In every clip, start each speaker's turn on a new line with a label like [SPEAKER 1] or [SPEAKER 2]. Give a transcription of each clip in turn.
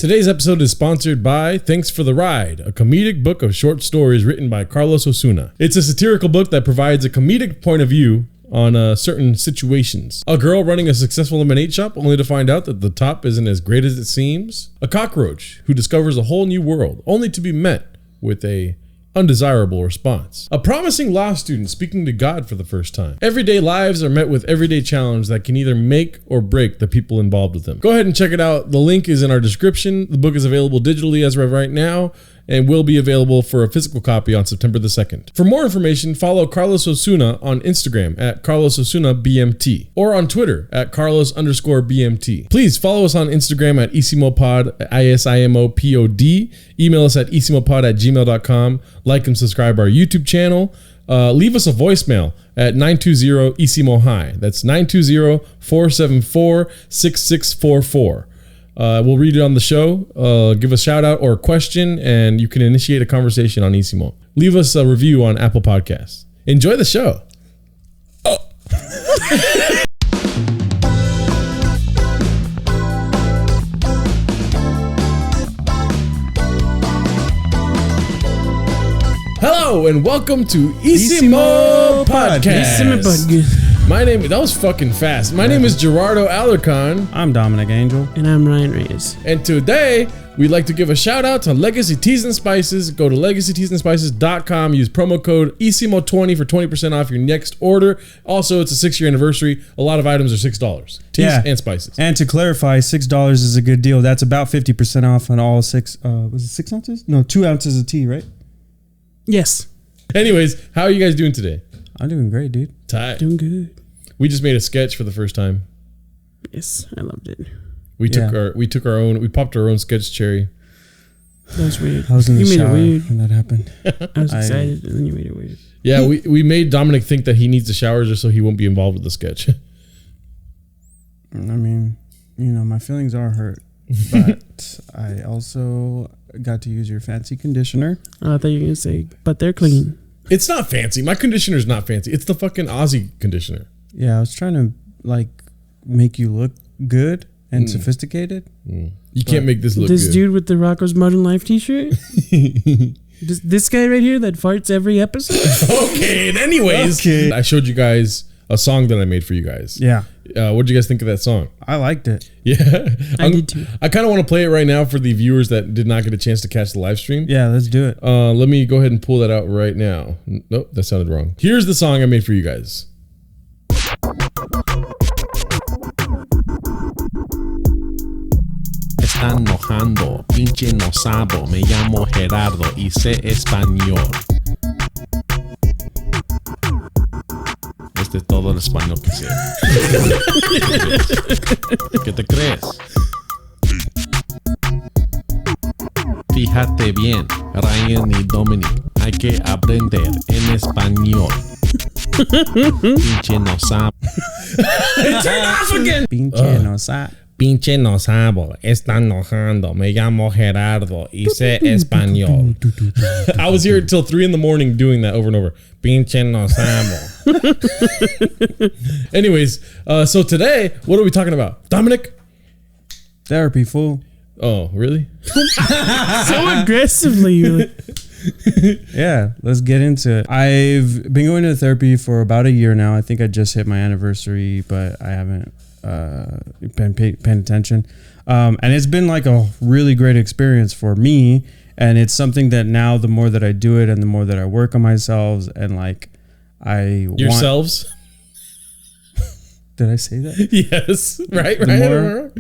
[SPEAKER 1] Today's episode is sponsored by Thanks for the Ride, a comedic book of short stories written by Carlos Osuna. It's a satirical book that provides a comedic point of view on certain situations. A girl running a successful lemonade shop only to find out that the top isn't as great as it seems. A cockroach who discovers a whole new world only to be met with a undesirable response. A promising law student speaking to God for the first time. Everyday lives are met with everyday challenges that can either make or break the people involved with them. Go ahead and check it out. The link is in our description. The book is available digitally as of right now and will be available for a physical copy on September the 2nd. For more information, follow Carlos Osuna on Instagram at Carlos Osuna BMT or on Twitter at Carlos_BMT. Please follow us on Instagram at IsimoPod, ISIMOPOD. Email us at isimopod@gmail.com. Like and subscribe our YouTube channel. Leave us a voicemail at 920-ISIMO-HIGH. That's 920-474-6644. We'll read it on the show. Give a shout out or a question, and you can initiate a conversation on Isimo. Leave us a review on Apple Podcasts. Enjoy the show. Oh. Hello and welcome to Isimo Podcast. My name, that was fucking fast. My name is Gerardo Alarcon.
[SPEAKER 2] I'm Dominic Angel.
[SPEAKER 3] And I'm Ryan Reyes.
[SPEAKER 1] And today, we'd like to give a shout out to Legacy Teas and Spices. Go to legacyteasandspices.com. Use promo code ISIMO20 for 20% off your next order. Also, it's a 6-year anniversary. A lot of items are $6. Teas and spices.
[SPEAKER 2] And to clarify, $6 is a good deal. That's about 50% off on all was it 6 ounces? No, 2 ounces of tea, right?
[SPEAKER 3] Yes.
[SPEAKER 1] Anyways, how are you guys doing today?
[SPEAKER 2] I'm doing great, dude.
[SPEAKER 1] Tight.
[SPEAKER 3] Doing good.
[SPEAKER 1] We just made a sketch for the first time.
[SPEAKER 3] Yes, I loved it.
[SPEAKER 1] We took our own. We popped our own sketch cherry.
[SPEAKER 3] That was weird.
[SPEAKER 2] I was in the
[SPEAKER 3] You made it
[SPEAKER 2] shower
[SPEAKER 3] weird.
[SPEAKER 2] when that happened.
[SPEAKER 3] I was excited, and then you made it weird.
[SPEAKER 1] Yeah, we made Dominic think that he needs the shower just so he won't be involved with the sketch.
[SPEAKER 2] I mean, my feelings are hurt, but I also got to use your fancy conditioner.
[SPEAKER 3] I thought you were going to say, but they're clean.
[SPEAKER 1] It's not fancy. My conditioner's not fancy. It's the fucking Aussie conditioner.
[SPEAKER 2] Yeah, I was trying to make you look good and sophisticated.
[SPEAKER 1] You can't make this look
[SPEAKER 3] this
[SPEAKER 1] good.
[SPEAKER 3] Dude with the Rocco's Modern Life t-shirt? this guy right here that farts every episode?
[SPEAKER 1] Okay, and anyways, I showed you guys a song that I made for you guys.
[SPEAKER 2] Yeah.
[SPEAKER 1] What did you guys think of that song?
[SPEAKER 2] I liked it.
[SPEAKER 1] Yeah.
[SPEAKER 3] I did too.
[SPEAKER 1] I kind of want to play it right now for the viewers that did not get a chance to catch the live stream.
[SPEAKER 2] Yeah, let's do it.
[SPEAKER 1] Let me go ahead and pull that out right now. Nope, that sounded wrong. Here's the song I made for you guys.
[SPEAKER 4] Están mojando, pinche no sabo. Me llamo Gerardo y sé español. Este es todo el español que sé. ¿Qué te crees? Fíjate bien, Ryan y Dominic, hay que aprender en español. Pinche no sabo.
[SPEAKER 1] Turn off again.
[SPEAKER 2] Pinche no sabo.
[SPEAKER 1] Pinche no sabo, están enojando. Me llamo Gerardo y sé español. I was here until 3 a.m. doing that over and over. Pinche no sabo. Anyways, so today, what are we talking about? Dominic?
[SPEAKER 2] Therapy, fool.
[SPEAKER 1] Oh, really?
[SPEAKER 3] So aggressively.
[SPEAKER 2] Yeah, let's get into it. I've been going to therapy for about a year now. I think I just hit my anniversary, but I haven't been paying attention. And it's been like a really great experience for me. And it's something that now the more that I do it and the more that I work on myself and
[SPEAKER 1] Yourselves?
[SPEAKER 2] Did I say that?
[SPEAKER 1] Yes. Right.
[SPEAKER 2] The more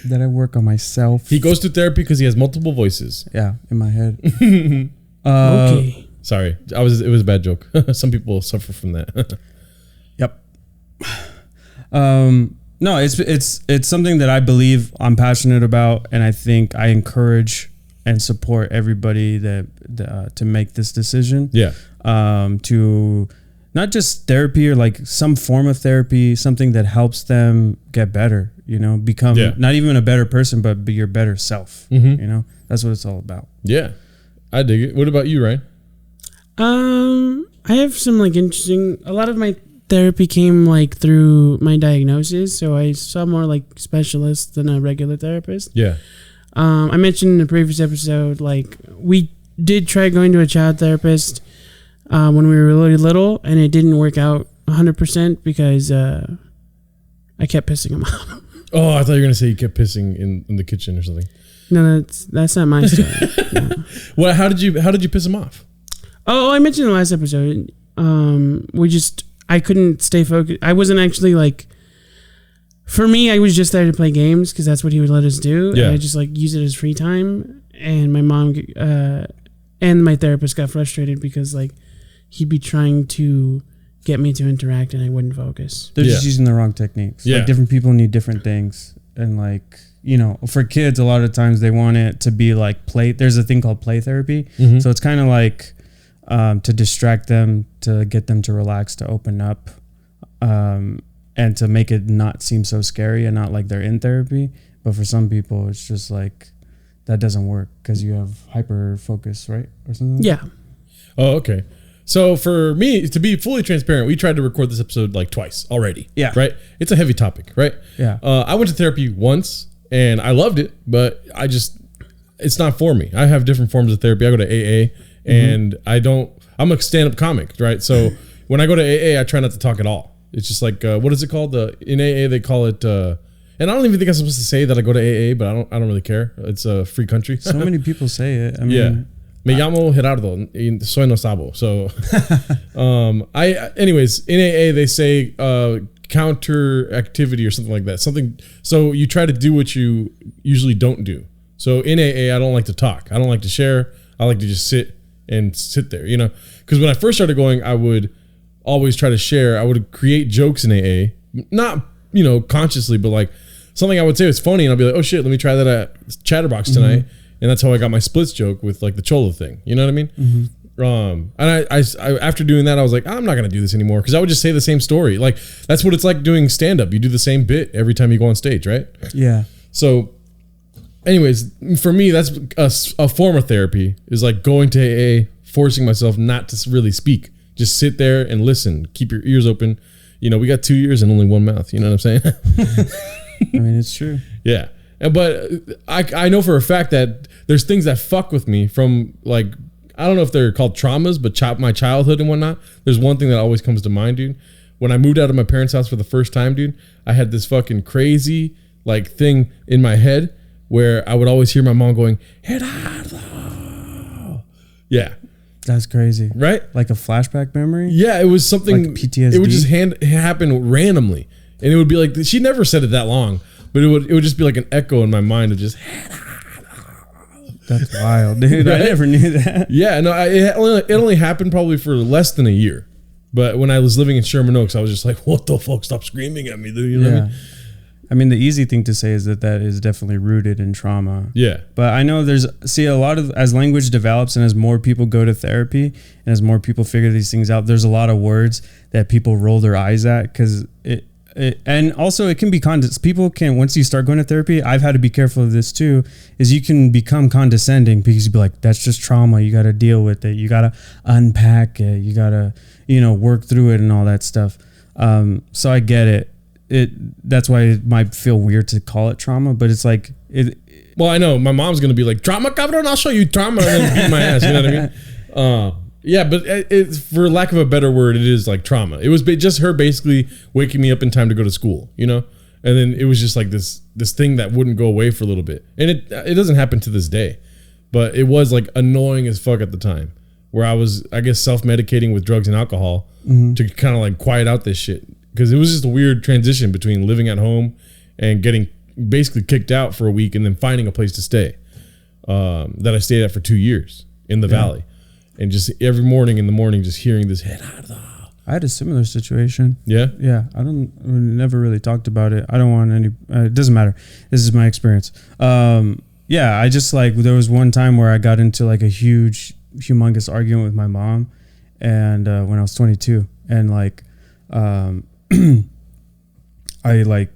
[SPEAKER 2] that I work on myself.
[SPEAKER 1] He goes to therapy because he has multiple voices.
[SPEAKER 2] Yeah, in my head.
[SPEAKER 3] Okay.
[SPEAKER 1] Sorry. It was a bad joke. Some people suffer from that.
[SPEAKER 2] Yep. No, it's something that I believe I'm passionate about, and I think I encourage and support everybody that to make this decision.
[SPEAKER 1] Yeah.
[SPEAKER 2] To not just therapy or like some form of therapy, something that helps them get better, become not even a better person, but be your better self.
[SPEAKER 1] Mm-hmm.
[SPEAKER 2] That's what it's all about.
[SPEAKER 1] Yeah. I dig it. What about you, Ryan?
[SPEAKER 3] I have some interesting, a lot of my therapy came through my diagnosis. So I saw more specialists than a regular therapist.
[SPEAKER 1] Yeah.
[SPEAKER 3] I mentioned in the previous episode, like we did try going to a child therapist when we were really little, and it didn't work out 100% because I kept pissing him off.
[SPEAKER 1] Oh, I thought you were gonna say you kept pissing in the kitchen or something.
[SPEAKER 3] No, that's not my story. No.
[SPEAKER 1] Well, how did you piss him off?
[SPEAKER 3] Oh, I mentioned in the last episode. I couldn't stay focused. I wasn't actually like. For me, I was just there to play games because that's what he would let us do.
[SPEAKER 1] Yeah.
[SPEAKER 3] And I just like use it as free time. And my mom and my therapist got frustrated because like he'd be trying to get me to interact and I wouldn't focus.
[SPEAKER 2] They're just using the wrong techniques.
[SPEAKER 1] Yeah.
[SPEAKER 2] Like different people need different things. And like, you know, for kids, a lot of times they want it to be like play. There's a thing called play therapy.
[SPEAKER 1] Mm-hmm.
[SPEAKER 2] So it's kind of like to distract them, to get them to relax, to open up. And to make it not seem so scary and not like they're in therapy. But for some people, it's just like that doesn't work because you have hyper focus, right? Or something?
[SPEAKER 3] Yeah.
[SPEAKER 1] Oh, okay. So for me, to be fully transparent, we tried to record this episode like twice already.
[SPEAKER 2] Yeah.
[SPEAKER 1] Right? It's a heavy topic, right?
[SPEAKER 2] Yeah.
[SPEAKER 1] I went to therapy once and I loved it, but it's not for me. I have different forms of therapy. I go to AA and I'm a stand-up comic, right? So when I go to AA, I try not to talk at all. It's just like, what is it called? In AA, they call it, and I don't even think I'm supposed to say that I go to AA, but I don't really care. It's a free country.
[SPEAKER 2] So many people say it. I mean,
[SPEAKER 1] Yeah. Me llamo Gerardo, y soy no sabo. So, anyways, in AA, they say, counter activity or something like that. So you try to do what you usually don't do. So in AA, I don't like to talk. I don't like to share. I like to just sit there, you know, because when I first started going, I would always try to share. I would create jokes in AA, not, you know, consciously, but like something I would say was funny and I'll be like, oh shit, let me try that at Chatterbox tonight. And that's how I got my splits joke with like the Cholo thing. You know what I mean? And I after doing that, I was like, I'm not going to do this anymore. Cause I would just say the same story. Like that's what it's like doing stand up. You do the same bit every time you go on stage. Right.
[SPEAKER 2] Yeah.
[SPEAKER 1] So anyways, for me, that's a form of therapy is like going to AA, forcing myself not to really speak. Just sit there and listen. Keep your ears open. You know, we got 2 ears and only one mouth. You know what I'm saying?
[SPEAKER 2] I mean, it's true.
[SPEAKER 1] Yeah. But I know for a fact that there's things that fuck with me from like, I don't know if they're called traumas, but my childhood and whatnot. There's one thing that always comes to mind, dude. When I moved out of my parents' house for the first time, dude, I had this fucking crazy like thing in my head where I would always hear my mom going, Gerardo. Yeah.
[SPEAKER 2] That's crazy.
[SPEAKER 1] Right?
[SPEAKER 2] Like a flashback memory?
[SPEAKER 1] Yeah, it was something.
[SPEAKER 2] Like PTSD?
[SPEAKER 1] It would just happen randomly. And it would be like, she never said it that long, but it would just be like an echo in my mind of just.
[SPEAKER 2] That's wild, dude. Right? I never knew that.
[SPEAKER 1] Yeah, no, it only happened probably for less than a year. But when I was living in Sherman Oaks, I was just like, what the fuck? Stop screaming at me, dude. You know what I mean?
[SPEAKER 2] I mean, the easy thing to say is that is definitely rooted in trauma.
[SPEAKER 1] Yeah.
[SPEAKER 2] But I know a lot of, as language develops and as more people go to therapy and as more people figure these things out, there's a lot of words that people roll their eyes at because and also it can be people can, once you start going to therapy, I've had to be careful of this too, is you can become condescending because you be like, that's just trauma. You got to deal with it. You got to unpack it. You got to, work through it and all that stuff. So I get it. That's why it might feel weird to call it trauma, but it's like
[SPEAKER 1] well, I know my mom's gonna be like, trauma, cabrón, I'll show you trauma, and then beat my ass. You know what I mean? Yeah, but it's, for lack of a better word, it is like trauma. It was just her basically waking me up in time to go to school, and then it was just like this thing that wouldn't go away for a little bit, and it doesn't happen to this day, but it was like annoying as fuck at the time, where I was, I guess, self-medicating with drugs and alcohol to kind of like quiet out this shit. Because it was just a weird transition between living at home and getting basically kicked out for a week and then finding a place to stay that I stayed at for 2 years in the valley. And just every morning in the morning, just hearing this Gerardo.
[SPEAKER 2] I had a similar situation.
[SPEAKER 1] Yeah?
[SPEAKER 2] Yeah. We never really talked about it. I don't want any, it doesn't matter. This is my experience. Yeah, I just like, there was one time where I got into like a humongous argument with my mom and when I was 22 and like, I like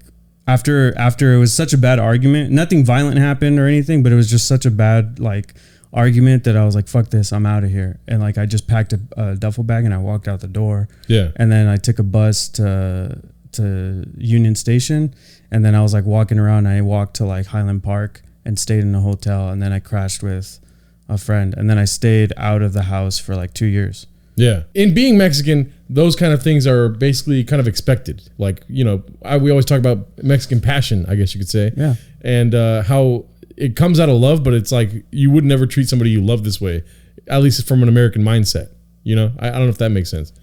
[SPEAKER 2] after it was such a bad argument, nothing violent happened or anything, but it was just such a bad like argument that I was like, fuck this, I'm out of here. And like I just packed a duffel bag and I walked out the door. Yeah. And then I took a bus to Union Station, and then I was like walking around and I walked to like Highland Park, and stayed in a hotel, and then I crashed with a friend, and then I stayed out of the house for like 2 years.
[SPEAKER 1] Yeah. In being Mexican, those kind of things are basically kind of expected. Like, you know, we always talk about Mexican passion, I guess you could say.
[SPEAKER 2] Yeah.
[SPEAKER 1] And how it comes out of love, but it's like you would never treat somebody you love this way, at least from an American mindset. You know, I don't know if that makes sense.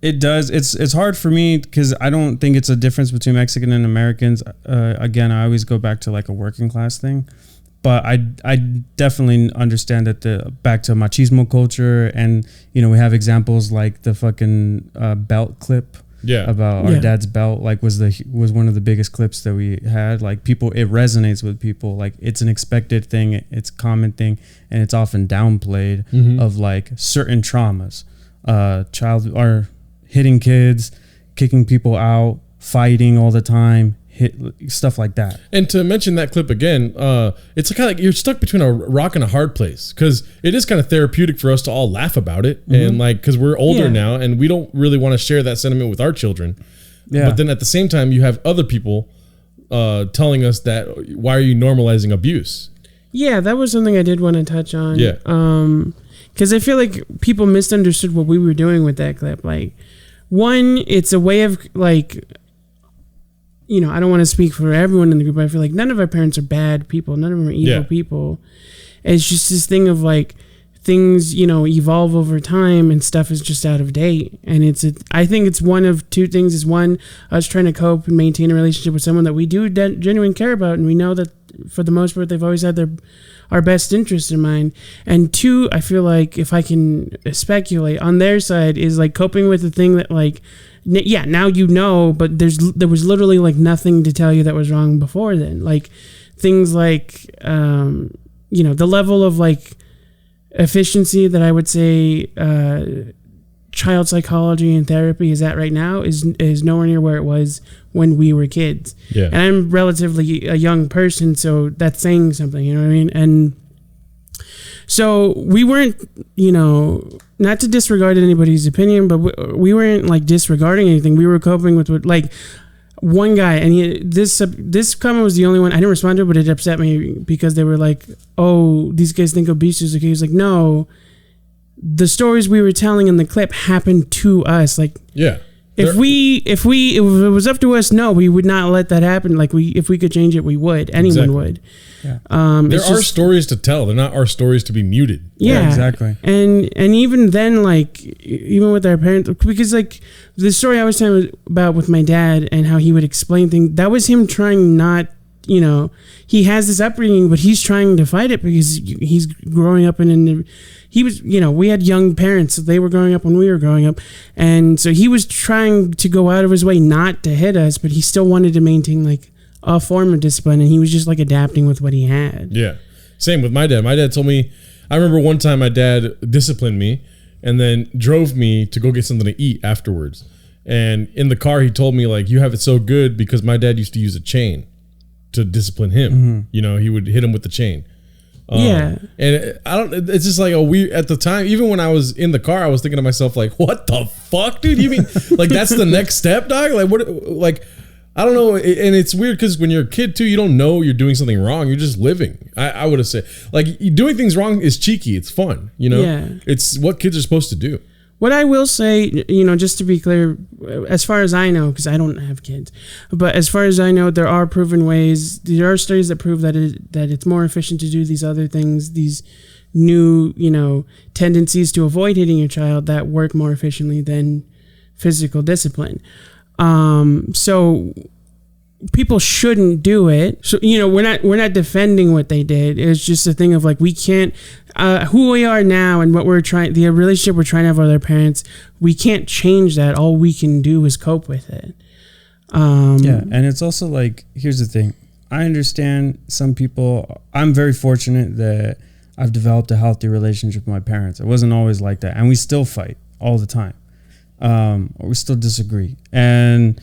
[SPEAKER 2] It does. It's hard for me because I don't think it's a difference between Mexican and Americans. Again, I always go back to like a working class thing. But I definitely understand that back to machismo culture, and you know, we have examples like the fucking belt clip about our dad's belt, like was one of the biggest clips that we had. Like people, it resonates with people. Like it's an expected thing, it's a common thing, and it's often downplayed of like certain traumas, child or hitting kids, kicking people out, fighting all the time. Hit stuff like that. And
[SPEAKER 1] to mention that clip again, it's kind of like you're stuck between a rock and a hard place, because it is kind of therapeutic for us to all laugh about it, and like because we're older now and we don't really want to share that sentiment with our children. Yeah. But then at the same time, you have other people telling us that why are you normalizing abuse?
[SPEAKER 3] Yeah, that was something I did want to touch on.
[SPEAKER 1] Yeah.
[SPEAKER 3] Because I feel like people misunderstood what we were doing with that clip. Like, one, it's a way of like, you know, I don't want to speak for everyone in the group, but I feel like none of our parents are bad people. None of them are evil people. It's just this thing of like things, you know, evolve over time and stuff is just out of date. And I think it's one of two things. Is one, us trying to cope and maintain a relationship with someone that we do genuinely care about. And we know that for the most part, they've always had our best interest in mind. And two, I feel like if I can speculate on their side is like coping with the thing that like, yeah, now you know, but there was literally like nothing to tell you that was wrong before then. Like things like, you know, the level of like efficiency that I would say child psychology and therapy is at right now is nowhere near where it was when we were kids.
[SPEAKER 1] Yeah.
[SPEAKER 3] And I'm relatively a young person, so that's saying something, you know what I mean? And so we weren't, you know, not to disregard anybody's opinion, but we weren't like disregarding anything. We were coping with what, like, one guy, and this comment was the only one I didn't respond to, but it upset me because they were like, "Oh, these guys think abuse is okay." He was like, "No, the stories we were telling in the clip happened to us." Like,
[SPEAKER 1] yeah.
[SPEAKER 3] If it was up to us, no, we would not let that happen. Like if we could change it, we would. Anyone would.
[SPEAKER 2] Yeah.
[SPEAKER 1] There are stories to tell. They're not our stories to be muted.
[SPEAKER 3] Yeah,
[SPEAKER 2] exactly.
[SPEAKER 3] And even then, like even with our parents, because like the story I was telling about with my dad and how he would explain things, that was him trying not, you know, he has this upbringing, but he's trying to fight it because he's growing up he was, you know, we had young parents. So they were growing up when we were growing up. And so he was trying to go out of his way not to hit us, but he still wanted to maintain like a form of discipline. And he was just like adapting with what he had.
[SPEAKER 1] Yeah. Same with my dad. My dad told me, I remember one time my dad disciplined me and then drove me to go get something to eat afterwards. And in the car, he told me like, you have it so good because my dad used to use a chain to discipline him. Mm-hmm. You know, he would hit him with the chain.
[SPEAKER 3] Yeah.
[SPEAKER 1] And it's just like at the time, even when I was in the car, I was thinking to myself, like, what the fuck, dude? You mean like that's the next step, dog? Like, what, like, I don't know. And it's weird because when you're a kid too, you don't know you're doing something wrong. You're just living. I would have said like doing things wrong is cheeky. It's fun. You know, It's what kids are supposed to do.
[SPEAKER 3] What I will say, you know, just to be clear, as far as I know, because I don't have kids, but as far as I know, there are proven ways. There are studies that prove that it's more efficient to do these other things, these new, you know, tendencies to avoid hitting your child that work more efficiently than physical discipline. So people shouldn't do it. So, you know, we're not defending what they did. It's just a thing of like, we can't, who we are now and what the relationship we're trying to have with our parents, we can't change that. All we can do is cope with it.
[SPEAKER 2] Yeah. And it's also like, here's the thing. I understand some people, I'm very fortunate that I've developed a healthy relationship with my parents. It wasn't always like that. And we still fight all the time. Or we still disagree. And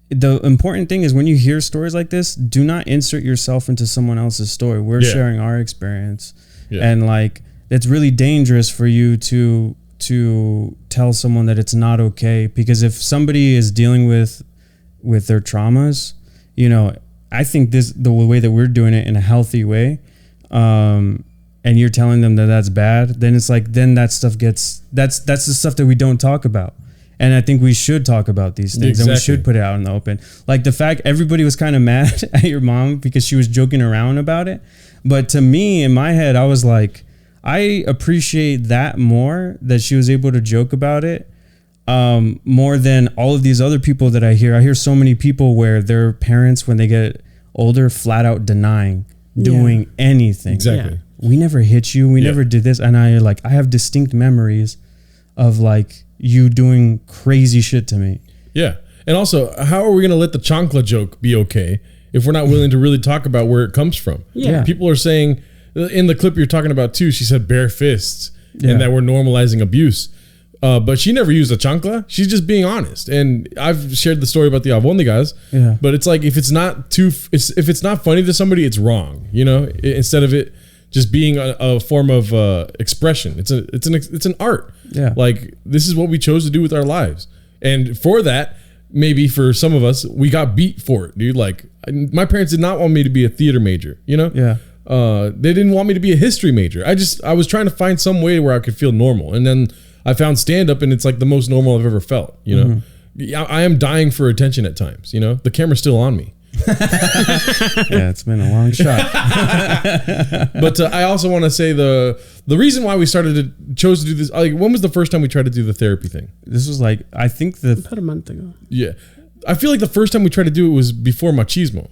[SPEAKER 2] the important thing is when you hear stories like this, do not insert yourself into someone else's story. We're sharing our experience. Yeah. And like, it's really dangerous for you to tell someone that it's not okay, because if somebody is dealing with their traumas, you know, I think the way that we're doing it in a healthy way, and you're telling them that that's bad, then it's like, then that stuff that's the stuff that we don't talk about. And I think we should talk about these things, and we should put it out in the open. Like the fact everybody was kind of mad at your mom because she was joking around about it. But to me, in my head, I was like, I appreciate that more, that she was able to joke about it, more than all of these other people that I hear. I hear so many people where their parents, when they get older, flat out denying doing anything.
[SPEAKER 1] Exactly.
[SPEAKER 2] Yeah. We never hit you. We never did this. And I have distinct memories of like you doing crazy shit to me.
[SPEAKER 1] Yeah. And also, how are we going to let the chancla joke be okay if we're not willing to really talk about where it comes from?
[SPEAKER 3] Yeah.
[SPEAKER 1] People are saying, in the clip you're talking about too, she said bare fists and that we're normalizing abuse. But she never used a chancla. She's just being honest. And I've shared the story about the albondigas.
[SPEAKER 2] Yeah.
[SPEAKER 1] But it's like, if it's not funny to somebody, it's wrong. You know, instead of it just being a form of expression, it's an art.
[SPEAKER 2] Yeah.
[SPEAKER 1] Like, this is what we chose to do with our lives. And for that, maybe for some of us, we got beat for it, dude. Like, my parents did not want me to be a theater major, you know?
[SPEAKER 2] Yeah.
[SPEAKER 1] They didn't want me to be a history major. I was trying to find some way where I could feel normal. And then I found stand-up, and it's like the most normal I've ever felt, you know? I am dying for attention at times, you know? The camera's still on me.
[SPEAKER 2] Yeah, it's been a long shot.
[SPEAKER 1] But I also want to say the reason why we chose to do this, like, when was the first time we tried to do the therapy thing?
[SPEAKER 2] This was like, I think
[SPEAKER 3] about a month ago.
[SPEAKER 1] Yeah. I feel like the first time we tried to do it was before machismo.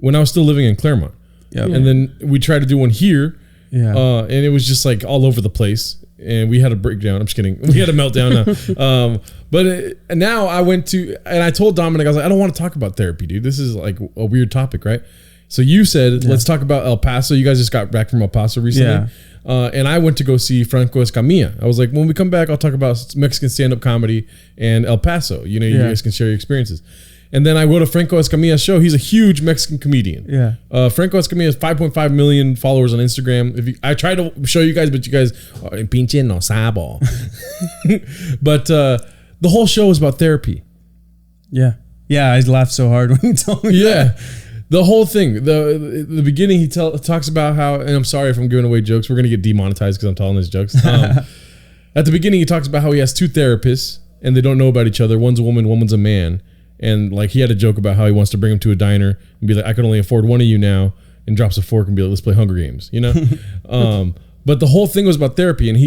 [SPEAKER 1] When I was still living in Claremont.
[SPEAKER 2] Yep.
[SPEAKER 1] And then we tried to do one here.
[SPEAKER 2] Yeah.
[SPEAKER 1] And it was just like all over the place. And we had a breakdown. I'm just kidding. We had a meltdown now. But now I went to, and I told Dominic, I was like, I don't want to talk about therapy, dude. This is like a weird topic, right? So you said, let's talk about El Paso. You guys just got back from El Paso recently. Yeah. And I went to go see Franco Escamilla. I was like, when we come back, I'll talk about Mexican stand-up comedy and El Paso. You know, you guys can share your experiences. And then I go to Franco Escamilla's show. He's a huge Mexican comedian.
[SPEAKER 2] Yeah.
[SPEAKER 1] Franco Escamilla has 5.5 million followers on Instagram. I try to show you guys, but you guys, pinche no sabo. But the whole show is about therapy.
[SPEAKER 2] Yeah. Yeah, I laughed so hard when you told me that.
[SPEAKER 1] The whole thing. The beginning, he talks about how, and I'm sorry if I'm giving away jokes. We're going to get demonetized because I'm telling his jokes. At the beginning, he talks about how he has two therapists, and they don't know about each other. One's a woman, one's a man. And like, he had a joke about how he wants to bring him to a diner and be like, I can only afford one of you now, and drops a fork and be like, let's play Hunger Games, you know? But the whole thing was about therapy, and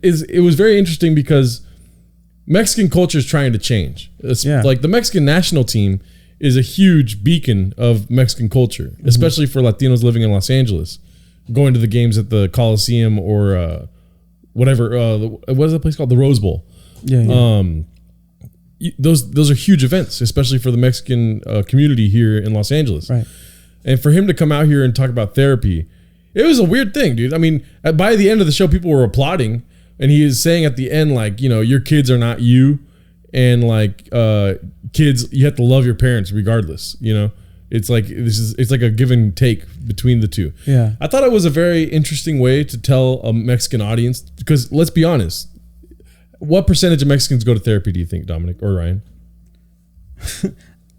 [SPEAKER 1] it was very interesting because Mexican culture is trying to change. Like, the Mexican national team is a huge beacon of Mexican culture, especially for Latinos living in Los Angeles, going to the games at the Coliseum or whatever. What is that place called? The Rose Bowl.
[SPEAKER 2] Yeah.
[SPEAKER 1] Those are huge events, especially for the Mexican community here in Los Angeles.
[SPEAKER 2] Right.
[SPEAKER 1] And for him to come out here and talk about therapy, it was a weird thing, dude. I mean, by the end of the show, people were applauding, and he is saying at the end, like, you know, your kids are not you, and like, kids, you have to love your parents regardless. You know, it's like it's like a give and take between the two.
[SPEAKER 2] Yeah.
[SPEAKER 1] I thought it was a very interesting way to tell a Mexican audience, because let's be honest. What percentage of Mexicans go to therapy, do you think, Dominic or Ryan?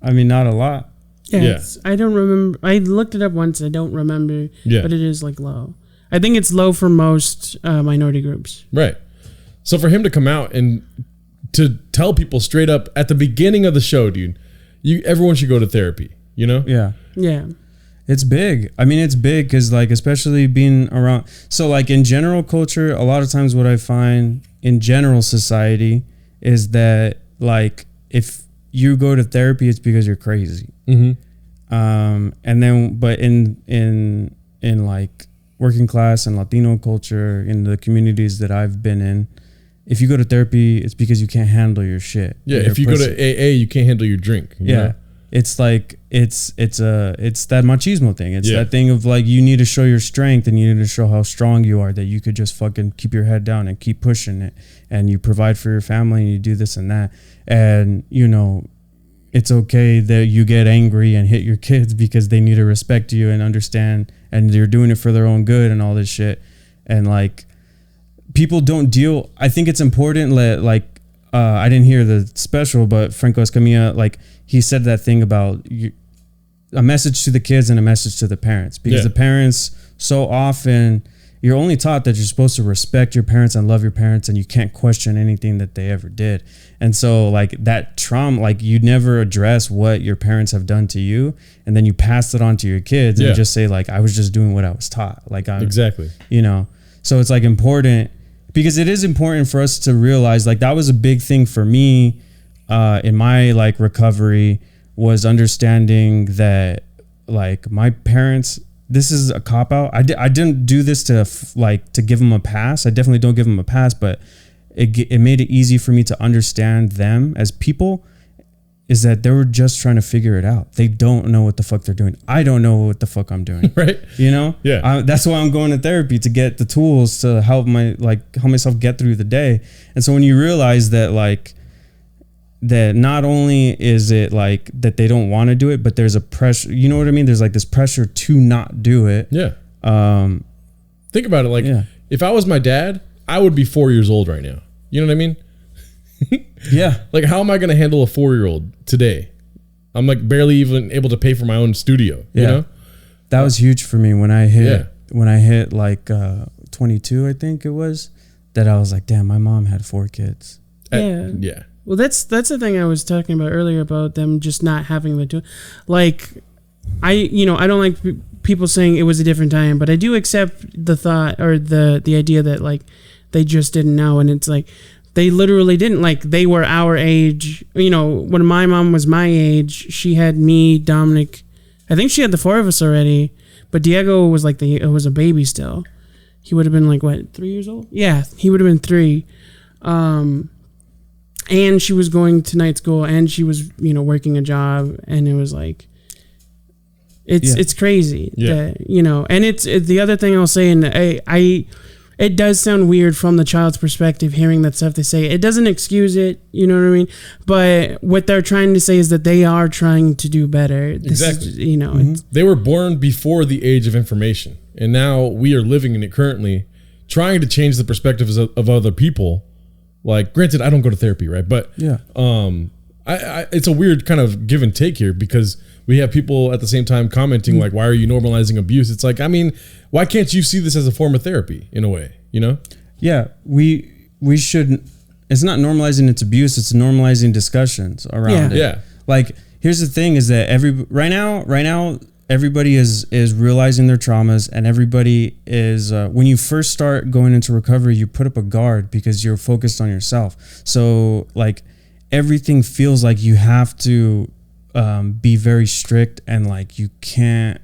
[SPEAKER 2] I mean, not a lot.
[SPEAKER 3] Yeah. I don't remember. I looked it up once. I don't remember.
[SPEAKER 1] Yeah.
[SPEAKER 3] But it is like low. I think it's low for most minority groups.
[SPEAKER 1] Right. So for him to come out and to tell people straight up at the beginning of the show, dude, everyone should go to therapy, you know?
[SPEAKER 2] Yeah.
[SPEAKER 3] Yeah.
[SPEAKER 2] It's big. I mean, it's big because, like, especially being around. So, like, in general culture, a lot of times what I find in general society is that, like, if you go to therapy, it's because you're crazy. And then, but in like working class and Latino culture, in the communities that I've been in, if you go to therapy, it's because you can't handle your shit.
[SPEAKER 1] Yeah. If you go to AA, you can't handle your drink. You know?
[SPEAKER 2] It's like it's that machismo thing. It's that thing of like, you need to show your strength, and you need to show how strong you are, that you could just fucking keep your head down and keep pushing it, and you provide for your family, and you do this and that, and you know, it's okay that you get angry and hit your kids because they need to respect you and understand, and you're doing it for their own good and all this shit. And like, people don't deal. I think it's important that, like, I didn't hear the special, but Franco Escamilla, like, he said that thing about a message to the kids and a message to the parents, because the parents, so often you're only taught that you're supposed to respect your parents and love your parents, and you can't question anything that they ever did. And so like that trauma, like you never address what your parents have done to you, and then you pass it on to your kids and just say like, I was just doing what I was taught. Like
[SPEAKER 1] exactly,
[SPEAKER 2] you know, so it's like important, because it is important for us to realize, like that was a big thing for me in my like recovery, was understanding that like my parents, this is a cop out. I didn't do this to give them a pass. I definitely don't give them a pass, but it made it easy for me to understand them as people, is that they were just trying to figure it out. They don't know what the fuck they're doing. I don't know what the fuck I'm doing.
[SPEAKER 1] Right.
[SPEAKER 2] You know?
[SPEAKER 1] Yeah.
[SPEAKER 2] That's why I'm going to therapy, to get the tools to help myself get through the day. And so when you realize that like, that not only is it like that they don't want to do it, but there's a pressure, you know what I mean? There's like this pressure to not do it.
[SPEAKER 1] Yeah. Think about it. Like if I was my dad, I would be 4 years old right now. You know what I mean?
[SPEAKER 2] Yeah.
[SPEAKER 1] Like how am I going to handle a 4-year-old today? I'm like barely even able to pay for my own studio. You know?
[SPEAKER 2] That was huge for me when I hit like 22, I think it was, that I was like, damn, my mom had 4 kids.
[SPEAKER 3] Yeah. Well, that's the thing I was talking about earlier about them just not having the tool. Like, I don't like people saying it was a different time, but I do accept the thought or the idea that like they just didn't know, and it's like they literally didn't. Like they were our age. You know, when my mom was my age, she had me, Dominic. I think she had the 4 of us already, but Diego was like was a baby still. He would have been like what, 3 years old? Yeah, he would have been 3. And she was going to night school, and she was, working a job, and it was like, it's crazy that, and it's the other thing I'll say, and it does sound weird from the child's perspective, hearing that stuff they say. It doesn't excuse it, you know what I mean? But what they're trying to say is that they are trying to do better.
[SPEAKER 1] Exactly. They were born before the age of information, and now we are living in it currently, trying to change the perspectives of other people. Like, granted, I don't go to therapy, right? But it's a weird kind of give and take here, because we have people at the same time commenting like, why are you normalizing abuse? It's like, I mean, why can't you see this as a form of therapy in a way, you know?
[SPEAKER 2] Yeah, we should. It's not normalizing its abuse, it's normalizing discussions around it.
[SPEAKER 1] Yeah.
[SPEAKER 2] Like, here's the thing, is that right now everybody is realizing their traumas, and everybody is when you first start going into recovery, you put up a guard because you're focused on yourself. So like everything feels like you have to be very strict, and like you can't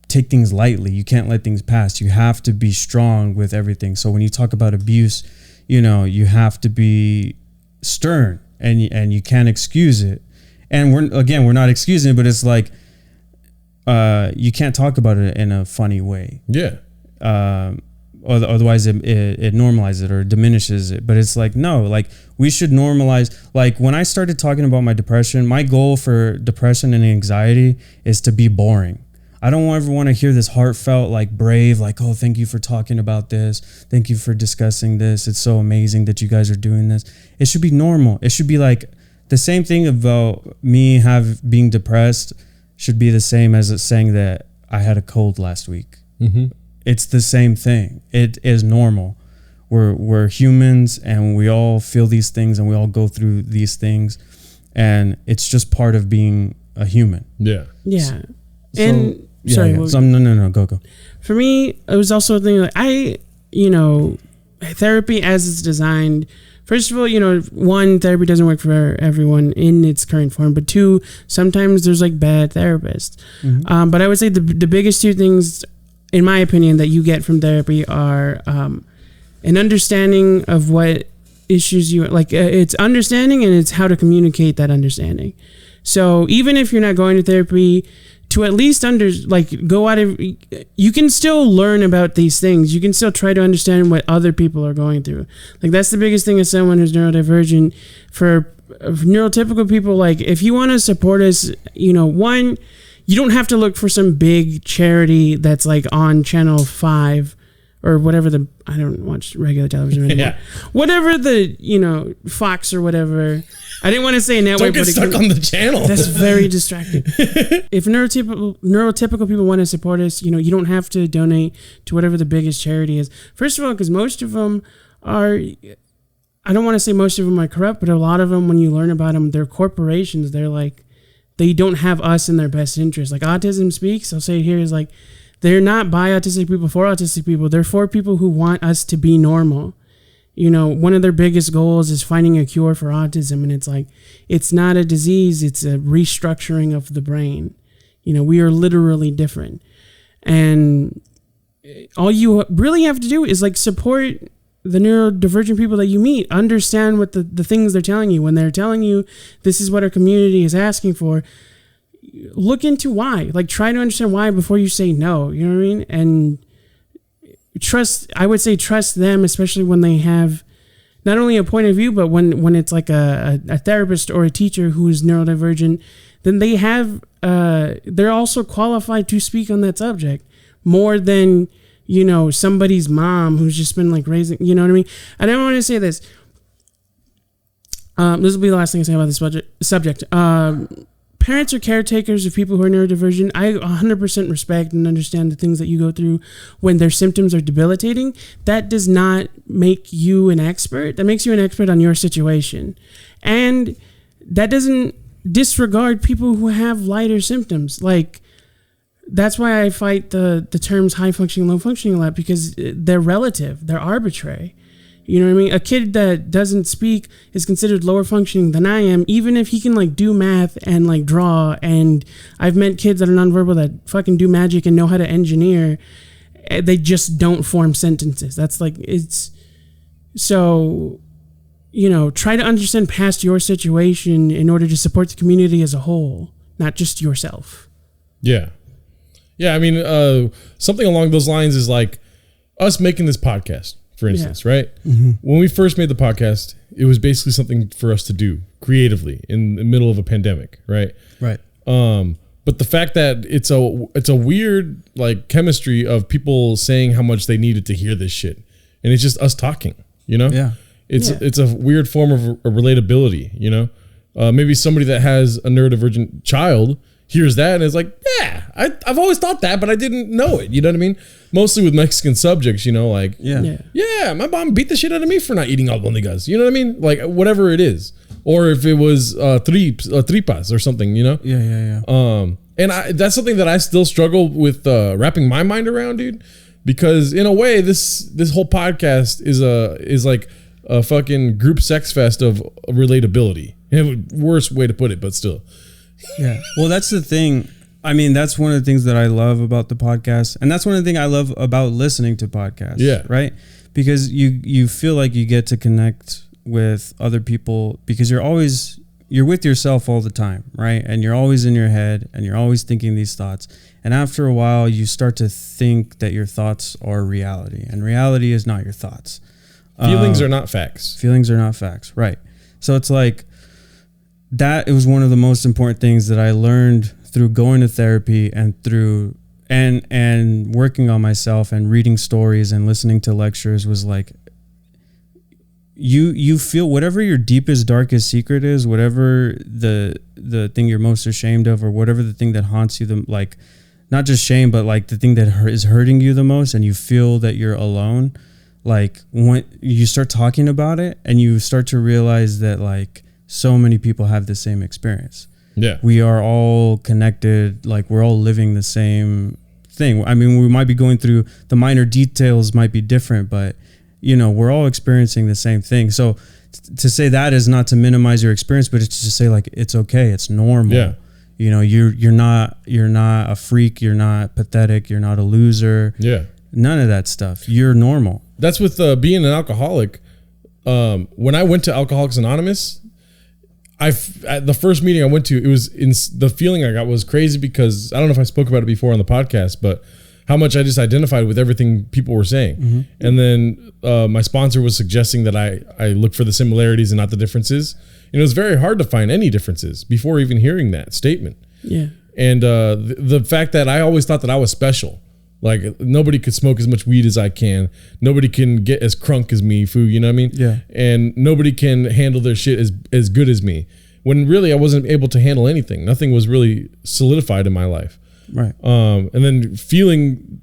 [SPEAKER 2] take things lightly. You can't let things pass. You have to be strong with everything. So when you talk about abuse, you have to be stern, and you can't excuse it. And we're not excusing it, but it's like, you can't talk about it in a funny way.
[SPEAKER 1] Yeah.
[SPEAKER 2] Otherwise it normalizes it or diminishes it. But it's like, no, like we should normalize. Like when I started talking about my depression, my goal for depression and anxiety is to be boring. I don't ever want to hear this heartfelt, like brave, like, oh, thank you for talking about this. Thank you for discussing this. It's so amazing that you guys are doing this. It should be normal. It should be like the same thing about me being depressed should be the same as it saying that I had a cold last week. Mm-hmm. It's the same thing. It is normal. We're humans, and we all feel these things, and we all go through these things, and it's just part of being a human.
[SPEAKER 1] Yeah.
[SPEAKER 3] Yeah.
[SPEAKER 2] No, go.
[SPEAKER 3] For me, it was also a thing like therapy as it's designed. First of all, one, therapy doesn't work for everyone in its current form. But 2, sometimes there's like bad therapists. Mm-hmm. But I would say the biggest 2 things, in my opinion, that you get from therapy are an understanding of what issues you like. It's understanding, and it's how to communicate that understanding. So even if you're not going to therapy, to at least go out of, you can still learn about these things. You can still try to understand what other people are going through. Like that's the biggest thing as someone who's neurodivergent. For neurotypical people, like if you want to support us, one, you don't have to look for some big charity that's like on Channel 5 or whatever I don't watch regular television anymore. Yeah. Whatever Fox or whatever. I didn't want to say in that way,
[SPEAKER 1] Don't get
[SPEAKER 3] but
[SPEAKER 1] stuck on the channel.
[SPEAKER 3] that's very distracting. If neurotypical people want to support us, you don't have to donate to whatever the biggest charity is. First of all, because most of them are, I don't want to say most of them are corrupt, but a lot of them, when you learn about them, they're corporations. They're like, they don't have us in their best interest. Like Autism Speaks, I'll say it here, is like, they're not by autistic people for autistic people. They're for people who want us to be normal. One of their biggest goals is finding a cure for autism. And it's like, it's not a disease. It's a restructuring of the brain. We are literally different. And all you really have to do is like support the neurodivergent people that you meet. Understand what the things they're telling you. When they're telling you this is what our community is asking for, look into why. Like, try to understand why before you say no. You know what I mean? And I would say trust them, especially when they have not only a point of view, but when it's like a therapist or a teacher who is neurodivergent, then they're also qualified to speak on that subject more than, somebody's mom who's just been like raising, you know what I mean? I don't want to say this. This will be the last thing I say about this subject. Parents or caretakers of people who are neurodivergent, I 100% respect and understand the things that you go through when their symptoms are debilitating. That does not make you an expert. That makes you an expert on your situation. And that doesn't disregard people who have lighter symptoms. Like, that's why I fight the terms high functioning, low functioning a lot, because they're relative. They're arbitrary. You know what I mean? A kid that doesn't speak is considered lower functioning than I am, even if he can like do math and like draw. And I've met kids that are nonverbal that fucking do magic and know how to engineer. They just don't form sentences. That's like, it's so, try to understand past your situation in order to support the community as a whole, not just yourself.
[SPEAKER 1] Yeah. Yeah. I mean, something along those lines is like us making this podcast. For instance, right? Mm-hmm. When we first made the podcast, it was basically something for us to do creatively in the middle of a pandemic, right?
[SPEAKER 2] Right.
[SPEAKER 1] But the fact that it's a weird like chemistry of people saying how much they needed to hear this shit, and it's just us talking,
[SPEAKER 2] Yeah.
[SPEAKER 1] It's a weird form of relatability, Maybe somebody that has a neurodivergent child hears that and is like, yeah, I've always thought that, but I didn't know it. You know what I mean? Mostly with Mexican subjects, like, yeah, my mom beat the shit out of me for not eating albondigas. You know what I mean? Like, whatever it is. Or if it was tripas or something,
[SPEAKER 2] Yeah.
[SPEAKER 1] And that's something that I still struggle with wrapping my mind around, dude. Because in a way, this whole podcast is like a fucking group sex fest of relatability. Worst way to put it, but still.
[SPEAKER 2] Yeah. Well, that's the thing. I mean, that's one of the things that I love about the podcast. And that's one of the things I love about listening to podcasts.
[SPEAKER 1] Yeah.
[SPEAKER 2] Right? Because you feel like you get to connect with other people because you're with yourself all the time, right? And you're always in your head and you're always thinking these thoughts. And after a while, you start to think that your thoughts are reality. And reality is not your thoughts.
[SPEAKER 1] Feelings are not facts.
[SPEAKER 2] Feelings are not facts. Right. So it's like, that it was one of the most important things that I learned through going to therapy and through and working on myself and reading stories and listening to lectures was like, you feel whatever your deepest, darkest secret is, whatever the thing you're most ashamed of, or whatever the thing that haunts you, like not just shame, but like the thing that is hurting you the most, and you feel that you're alone. Like when you start talking about it and you start to realize that like, so many people have the same experience.
[SPEAKER 1] Yeah.
[SPEAKER 2] We are all connected. Like we're all living the same thing. I mean, we might be going through the minor details might be different, but we're all experiencing the same thing. So to say that is not to minimize your experience, but it's to say like, it's okay. It's normal.
[SPEAKER 1] Yeah.
[SPEAKER 2] You're not a freak. You're not pathetic. You're not a loser.
[SPEAKER 1] Yeah.
[SPEAKER 2] None of that stuff. You're normal.
[SPEAKER 1] That's with being an alcoholic. When I went to Alcoholics Anonymous, at the first meeting I went to, the feeling I got was crazy because I don't know if I spoke about it before on the podcast, but how much I just identified with everything people were saying. Mm-hmm. And then my sponsor was suggesting that I look for the similarities and not the differences. And it was very hard to find any differences before even hearing that statement.
[SPEAKER 3] Yeah.
[SPEAKER 1] And the fact that I always thought that I was special. Like nobody could smoke as much weed as I can. Nobody can get as crunk as me, foo, you know what I mean?
[SPEAKER 2] Yeah.
[SPEAKER 1] And nobody can handle their shit as good as me. When really I wasn't able to handle anything. Nothing was really solidified in my life.
[SPEAKER 2] Right.
[SPEAKER 1] And then feeling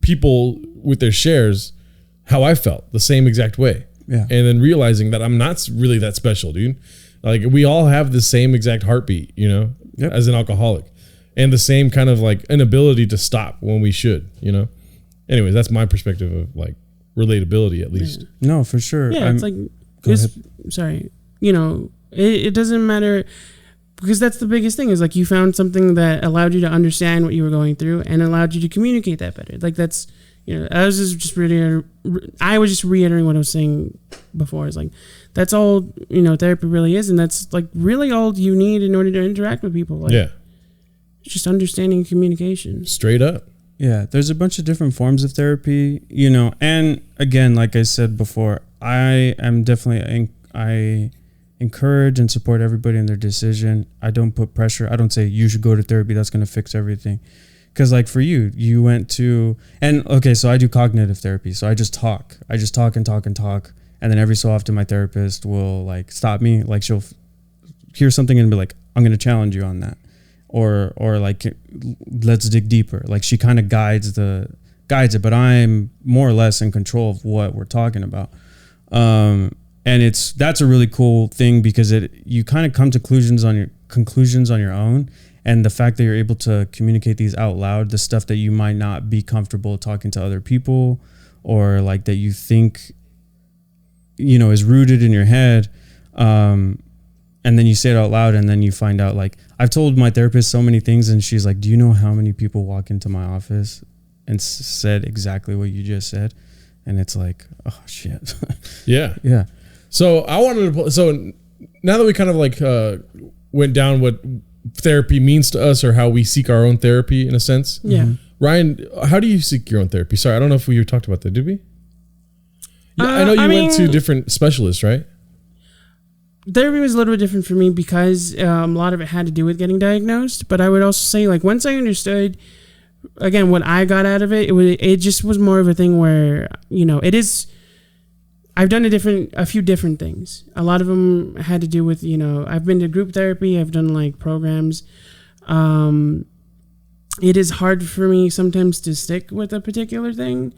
[SPEAKER 1] people with their shares how I felt the same exact way.
[SPEAKER 2] Yeah.
[SPEAKER 1] And then realizing that I'm not really that special, dude. Like we all have the same exact heartbeat, you know,
[SPEAKER 2] Yep.
[SPEAKER 1] as an alcoholic. And the same kind of like inability to stop when we should, you know? Anyways, that's my perspective of like relatability at least.
[SPEAKER 2] No, for sure.
[SPEAKER 3] Yeah, it's like, sorry, you know, it doesn't matter, because that's the biggest thing is like you found something that allowed you to understand what you were going through and allowed you to communicate that better. Like that's, you know, I was just reiterating what I was saying before. Is like, that's all, you know, therapy really is. And that's like really all you need in order to interact with people. Like,
[SPEAKER 1] Yeah.
[SPEAKER 3] Just understanding and communication.
[SPEAKER 1] Straight up.
[SPEAKER 2] Yeah, there's a bunch of different forms of therapy, you know, and again, like I said before, I encourage and support everybody in their decision. I don't put pressure. I don't say you should go to therapy. That's going to fix everything. Because like for you went to, and okay, so I do cognitive therapy. So I just talk and talk. And then every so often my therapist will like stop me. Like she'll hear something and be like, I'm going to challenge you on that. Or like, let's dig deeper. Like she kind of guides it, but I'm more or less in control of what we're talking about. And that's a really cool thing because you kind of come to conclusions on your own. And the fact that you're able to communicate these out loud, the stuff that you might not be comfortable talking to other people, or like that you think, you know, is rooted in your head. And then you say it out loud and then you find out, like, I've told my therapist so many things and she's like, do you know how many people walk into my office and said exactly what you just said? And it's like, oh shit.
[SPEAKER 1] Yeah.
[SPEAKER 2] Yeah.
[SPEAKER 1] So I wanted to, so now that we kind of like went down what therapy means to us or how we seek our own therapy in a sense.
[SPEAKER 3] Yeah.
[SPEAKER 1] Ryan, how do you seek your own therapy? Sorry, I don't know if we talked about that. Did we? Yeah, I know you went to different specialists, right?
[SPEAKER 3] Therapy was a little bit different for me because a lot of it had to do with getting diagnosed. But I would also say, like, once I understood, again, what I got out of it, it just was more of a thing where, you know, it is. I've done a few different things. A lot of them had to do with, you know, I've been to group therapy. I've done like programs. It is hard for me sometimes to stick with a particular thing.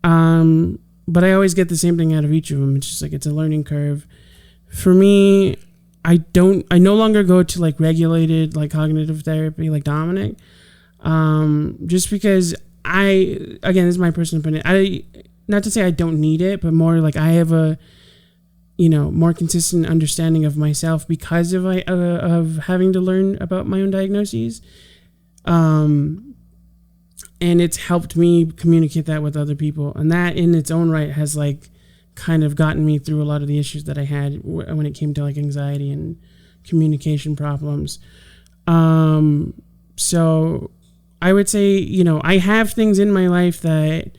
[SPEAKER 3] But I always get the same thing out of each of them. It's just like, it's a learning curve. For me, I no longer go to like regulated like cognitive therapy like Dominic, just because again, this is my personal opinion. Not to say I don't need it, but more like I have a, you know, more consistent understanding of myself because of having to learn about my own diagnoses, and it's helped me communicate that with other people, and that in its own right has like kind of gotten me through a lot of the issues that I had when it came to like anxiety and communication problems. So I would say, you know, I have things in my life that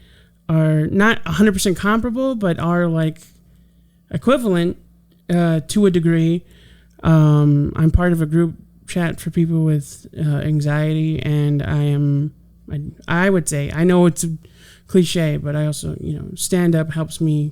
[SPEAKER 3] are not 100% comparable, but are like equivalent to a degree. I'm part of a group chat for people with anxiety, and I would say, I know it's a cliche, but I also, you know, stand up helps me.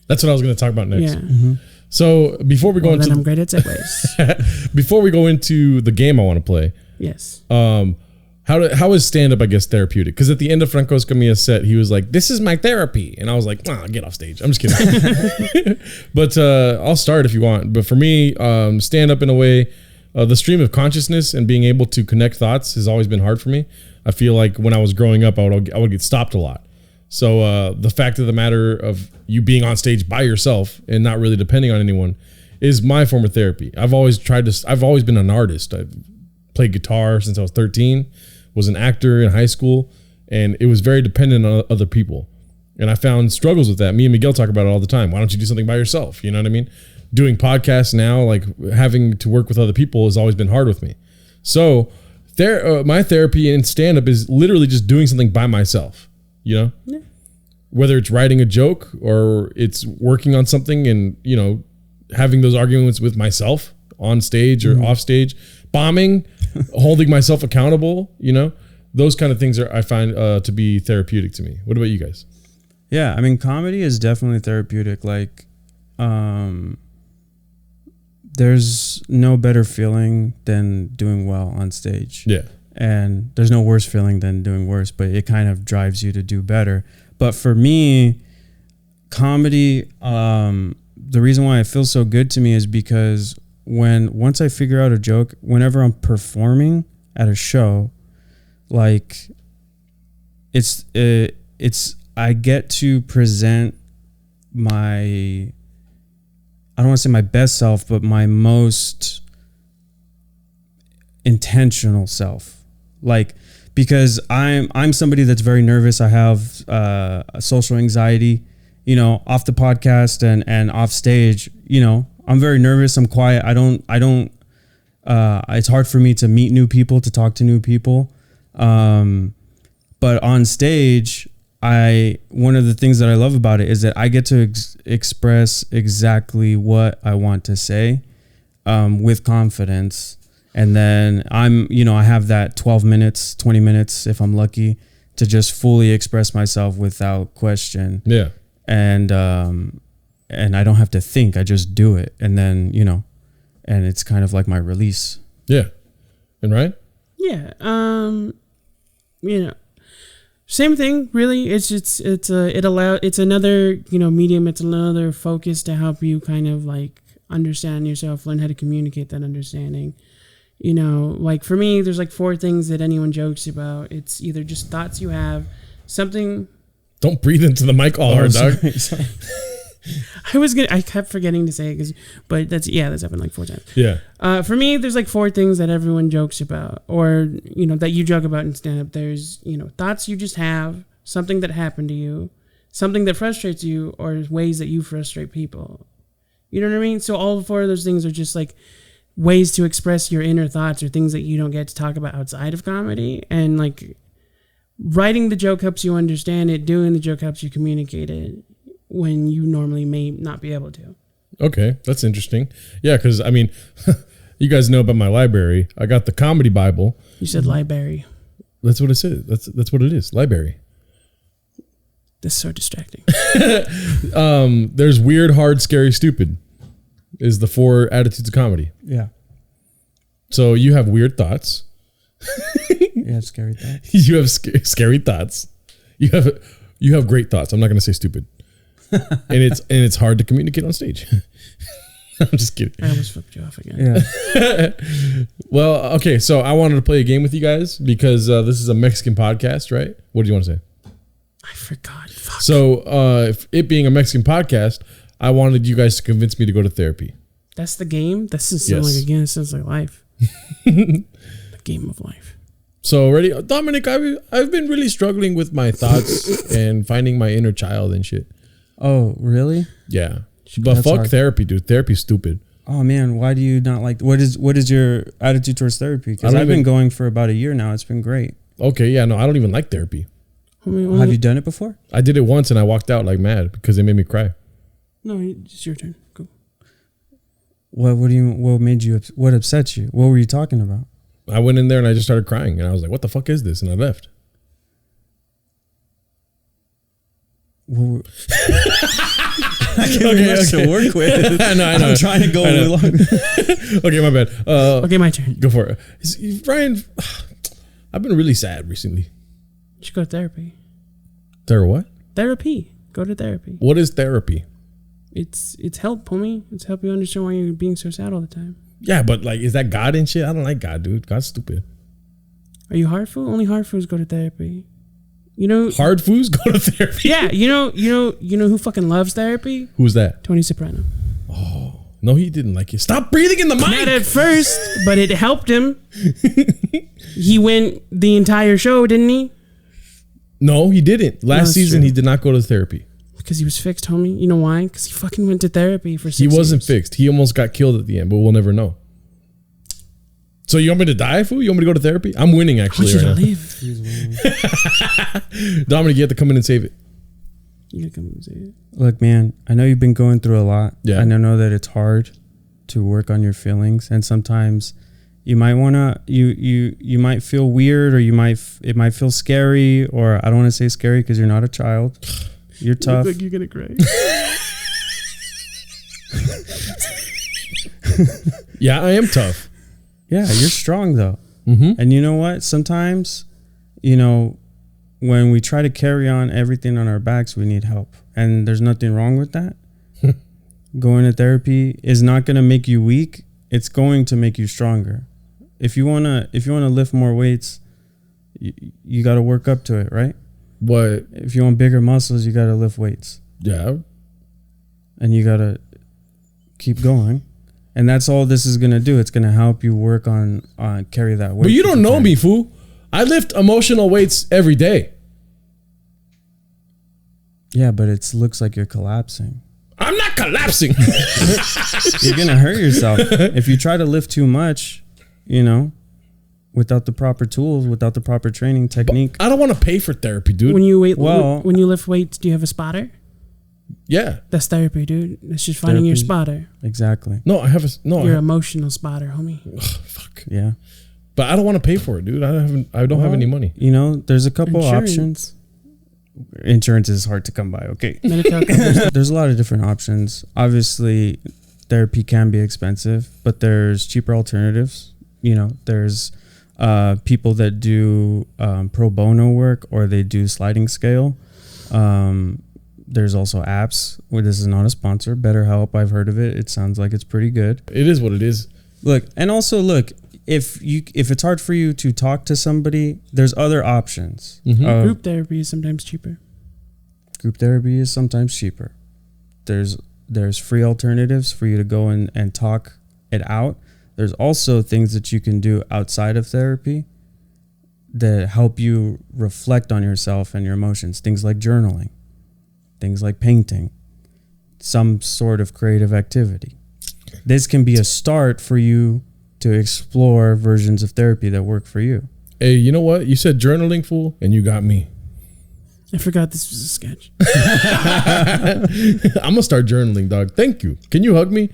[SPEAKER 1] That's what I was going to talk about next.
[SPEAKER 3] Yeah.
[SPEAKER 2] Mm-hmm.
[SPEAKER 1] So before we go into,
[SPEAKER 3] I'm great at segues.
[SPEAKER 1] before we go into the game I want to play,
[SPEAKER 3] Yes.
[SPEAKER 1] how is stand up, I guess, therapeutic? Because at the end of Franco Escamilla's set, he was like, "This is my therapy," and I was like, "Get off stage." I'm just kidding. But I'll start if you want. But for me, stand up in a way, the stream of consciousness and being able to connect thoughts has always been hard for me. I feel like when I was growing up, I would get stopped a lot. So the fact of the matter of you being on stage by yourself and not really depending on anyone is my form of therapy. I've always been an artist. I've played guitar since I was 13, was an actor in high school, and it was very dependent on other people. And I found struggles with that. Me and Miguel talk about it all the time. Why don't you do something by yourself? You know what I mean? Doing podcasts now, like having to work with other people has always been hard with me. So my therapy in stand-up is literally just doing something by myself, you know? Yeah. Whether it's writing a joke or it's working on something and, you know, having those arguments with myself on stage or off stage, bombing, holding myself accountable, you know? those kind of things I find to be therapeutic to me. What about you guys?
[SPEAKER 2] Yeah, I mean, comedy is definitely therapeutic. Like, there's no better feeling than doing well on stage.
[SPEAKER 1] Yeah.
[SPEAKER 2] And there's no worse feeling than doing worse, but it kind of drives you to do better. But for me, comedy, the reason why it feels so good to me is because once I figure out a joke, whenever I'm performing at a show, like it's I get to present my, I don't want to say my best self, but my most intentional self. Like, because I'm somebody that's very nervous. I have a social anxiety, you know, off the podcast and off stage. You know, I'm very nervous. I'm quiet. I don't. It's hard for me to meet new people, to talk to new people. But on stage, one of the things that I love about it is that I get to express exactly what I want to say with confidence. And then I have that 12 minutes, 20 minutes, if I'm lucky, to just fully express myself without question.
[SPEAKER 1] Yeah.
[SPEAKER 2] And I don't have to think. I just do it. And then, and it's kind of like my release.
[SPEAKER 1] Yeah. And Ryan?
[SPEAKER 3] Yeah. Same thing, really. It's another, medium. It's another focus to help you kind of like understand yourself, learn how to communicate that understanding. Like for me, there's like 4 things that anyone jokes about. It's either just thoughts you have, something.
[SPEAKER 1] Don't breathe into the mic all hard, dog.
[SPEAKER 2] Sorry.
[SPEAKER 3] I kept forgetting to say it, but that's happened like 4 times.
[SPEAKER 1] Yeah.
[SPEAKER 3] For me, there's like 4 things that everyone jokes about, or that you joke about in stand up. There's thoughts you just have, something that happened to you, something that frustrates you, or ways that you frustrate people. You know what I mean? So all 4 of those things are just like ways to express your inner thoughts or things that you don't get to talk about outside of comedy. And like writing the joke helps you understand it. Doing the joke helps you communicate it when you normally may not be able to.
[SPEAKER 1] Okay, that's interesting. Yeah, because I mean, you guys know about my library. I got the comedy Bible.
[SPEAKER 3] You said library.
[SPEAKER 1] That's what it says. That's what it is. Library.
[SPEAKER 3] That's so distracting.
[SPEAKER 1] There's weird, hard, scary, stupid. Is the 4 attitudes of comedy.
[SPEAKER 2] Yeah.
[SPEAKER 1] So you have weird thoughts.
[SPEAKER 2] You have scary thoughts.
[SPEAKER 1] You have scary thoughts. You have great thoughts. I'm not going to say stupid. and it's hard to communicate on stage. I'm just kidding.
[SPEAKER 3] I almost flipped you off again.
[SPEAKER 1] Yeah. Well, okay. So I wanted to play a game with you guys because this is a Mexican podcast, right? What do you want to say?
[SPEAKER 3] I forgot. Fuck.
[SPEAKER 1] So it being a Mexican podcast, I wanted you guys to convince me to go to therapy.
[SPEAKER 3] That's the game? That doesn't sound like a game. It sounds like life. The game of life.
[SPEAKER 1] So ready? Dominic, I've been really struggling with my thoughts and finding my inner child and shit.
[SPEAKER 2] Oh, really?
[SPEAKER 1] Yeah. But
[SPEAKER 2] That's
[SPEAKER 1] fuck
[SPEAKER 2] hard.
[SPEAKER 1] therapy, dude. Therapy's stupid.
[SPEAKER 2] Oh man, why do you not like, what is your attitude towards therapy? Because I've been going for about a year now. It's been great.
[SPEAKER 1] Okay, yeah, no, I don't even like therapy.
[SPEAKER 2] Have you done it before?
[SPEAKER 1] I did it once and I walked out like mad because it made me cry.
[SPEAKER 3] No, it's your turn. Go.
[SPEAKER 2] What made you, what upset you? What were you talking about?
[SPEAKER 1] I went in there and I just started crying and I was like, what the fuck is this? And I left.
[SPEAKER 2] Okay. To work with.
[SPEAKER 1] I know.
[SPEAKER 2] I'm trying to go along.
[SPEAKER 1] Okay, my bad.
[SPEAKER 3] Okay, my turn.
[SPEAKER 1] Go for it. Ryan, I've been really sad recently.
[SPEAKER 3] You should go to therapy.
[SPEAKER 1] What?
[SPEAKER 3] Therapy. Go to therapy.
[SPEAKER 1] What is therapy?
[SPEAKER 3] It's help, homie. It's help you understand why you're being so sad all the time.
[SPEAKER 1] Yeah, but like, is that God and shit? I don't like God, dude. God's stupid.
[SPEAKER 3] Are you hard food? Only hard foods go to therapy.
[SPEAKER 1] Hard foods go to therapy.
[SPEAKER 3] Yeah, you know who fucking loves therapy?
[SPEAKER 1] Who's that?
[SPEAKER 3] Tony Soprano.
[SPEAKER 1] Oh, no, he didn't like it. Stop breathing in the mic.
[SPEAKER 3] Not at first, but it helped him. He went the entire show, didn't he?
[SPEAKER 1] No, he didn't. Last season, he did not go to therapy.
[SPEAKER 3] Because he was fixed, homie. You know why? Because he fucking went to therapy for 6 years.
[SPEAKER 1] He wasn't fixed. He almost got killed at the end, but we'll never know. So you want me to die, fool? You want me to go to therapy? I'm winning, actually.
[SPEAKER 3] I want you to live.
[SPEAKER 2] He's winning.
[SPEAKER 1] Dominic, you have to come in and save it.
[SPEAKER 3] You gotta come and say it.
[SPEAKER 2] Look, man, I know you've been going through a lot.
[SPEAKER 1] Yeah.
[SPEAKER 2] And I know that it's hard to work on your feelings. And sometimes, You might wanna you might feel weird, or it might feel scary, or I don't want to say scary because you're not a child. You're tough.
[SPEAKER 3] You look like you're gonna cry.
[SPEAKER 1] Yeah, I am tough.
[SPEAKER 2] Yeah, you're strong though.
[SPEAKER 1] Mm-hmm.
[SPEAKER 2] And you know what? Sometimes, when we try to carry on everything on our backs, we need help, and there's nothing wrong with that. Going to therapy is not going to make you weak. It's going to make you stronger. If you wanna lift more weights, you got to work up to it, right?
[SPEAKER 1] What?
[SPEAKER 2] If you want bigger muscles, you got to lift weights,
[SPEAKER 1] Yeah.
[SPEAKER 2] and you got to keep going. And that's all this is going to do. It's going to help you work on carry that weight.
[SPEAKER 1] But you don't know me, fool. I lift emotional weights every day.
[SPEAKER 2] Yeah, but it looks like you're collapsing.
[SPEAKER 1] I'm not collapsing.
[SPEAKER 2] You're going to hurt yourself. If you try to lift too much, without the proper tools, without the proper training technique.
[SPEAKER 1] I don't want to pay for therapy, dude.
[SPEAKER 3] When you lift weights, do you have a spotter?
[SPEAKER 1] Yeah.
[SPEAKER 3] That's therapy, dude. That's just finding your spotter.
[SPEAKER 2] Exactly.
[SPEAKER 1] No, I have a
[SPEAKER 3] Your emotional spotter, homie.
[SPEAKER 1] Fuck.
[SPEAKER 2] Yeah.
[SPEAKER 1] But I don't want to pay for it, dude. I don't have any money.
[SPEAKER 2] There's a couple
[SPEAKER 3] Insurance.
[SPEAKER 2] options. Insurance is hard to come by. Okay.
[SPEAKER 3] Medical coverage.
[SPEAKER 2] There's a lot of different options. Obviously, therapy can be expensive, but there's cheaper alternatives. There's people that do pro bono work, or they do sliding scale. There's also apps where this is not a sponsor. BetterHelp, I've heard of it. It sounds like it's pretty good.
[SPEAKER 1] It is what it is.
[SPEAKER 2] Look, if it's hard for you to talk to somebody, there's other options.
[SPEAKER 1] Mm-hmm.
[SPEAKER 3] Group therapy is sometimes cheaper.
[SPEAKER 2] Group therapy is sometimes cheaper. There's free alternatives for you to go and talk it out. There's also things that you can do outside of therapy that help you reflect on yourself and your emotions. Things like journaling, things like painting, some sort of creative activity. This can be a start for you to explore versions of therapy that work for you.
[SPEAKER 1] Hey, you know what? You said journaling, fool, and you got me.
[SPEAKER 3] I forgot this was a sketch.
[SPEAKER 1] I'm gonna start journaling, dog. Thank you. Can you hug me?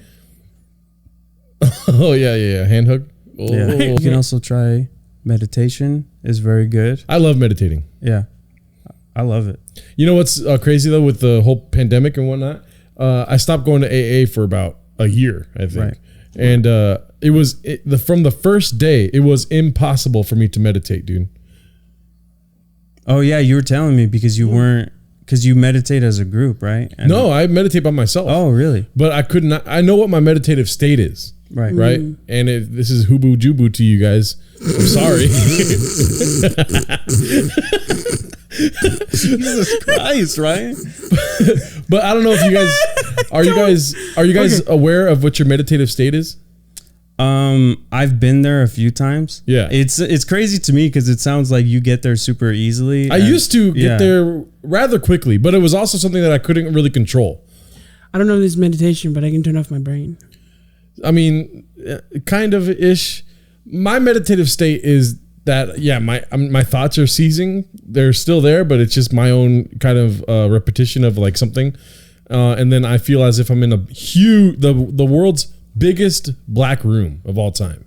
[SPEAKER 1] Oh yeah. Hand hug. Oh.
[SPEAKER 2] Yeah. You can also try meditation. Is very good.
[SPEAKER 1] I love meditating.
[SPEAKER 2] Yeah, I love it.
[SPEAKER 1] You know what's crazy though with the whole pandemic and whatnot? I stopped going to AA for about a year, I think.
[SPEAKER 2] Right.
[SPEAKER 1] And from the first day, it was impossible for me to meditate, dude.
[SPEAKER 2] Oh yeah, you were telling me because you meditate as a group, right? And
[SPEAKER 1] No, I meditate by myself.
[SPEAKER 2] Oh really?
[SPEAKER 1] But I could not. I know what my meditative state is.
[SPEAKER 2] Right.
[SPEAKER 1] Right. And this is hubu jubu to you guys. I'm sorry.
[SPEAKER 2] Jesus Christ, right?
[SPEAKER 1] But I don't know if you guys are you guys aware of what your meditative state is?
[SPEAKER 2] I've been there a few times.
[SPEAKER 1] Yeah.
[SPEAKER 2] It's crazy to me because it sounds like you get there super easily.
[SPEAKER 1] I used to get there rather quickly, but it was also something that I couldn't really control.
[SPEAKER 3] I don't know if this is meditation, but I can turn off my brain.
[SPEAKER 1] I mean, kind of ish. My meditative state is that my thoughts are ceasing. They're still there, but it's just my own kind of repetition of like something, and then I feel as if I'm in the world's biggest black room of all time,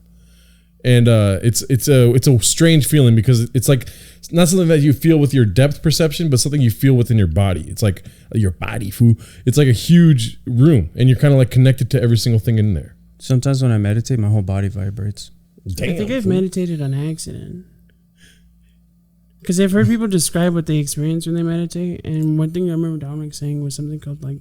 [SPEAKER 1] and it's a strange feeling because it's like it's not something that you feel with your depth perception, but something you feel within your body. It's like your body, foo. It's like a huge room, and you're kind of like connected to every single thing in there.
[SPEAKER 2] Sometimes when I meditate, my whole body vibrates.
[SPEAKER 1] Damn,
[SPEAKER 3] I think I've meditated on accident. Because I've heard people describe what they experience when they meditate, and one thing I remember Dominic saying was something called like,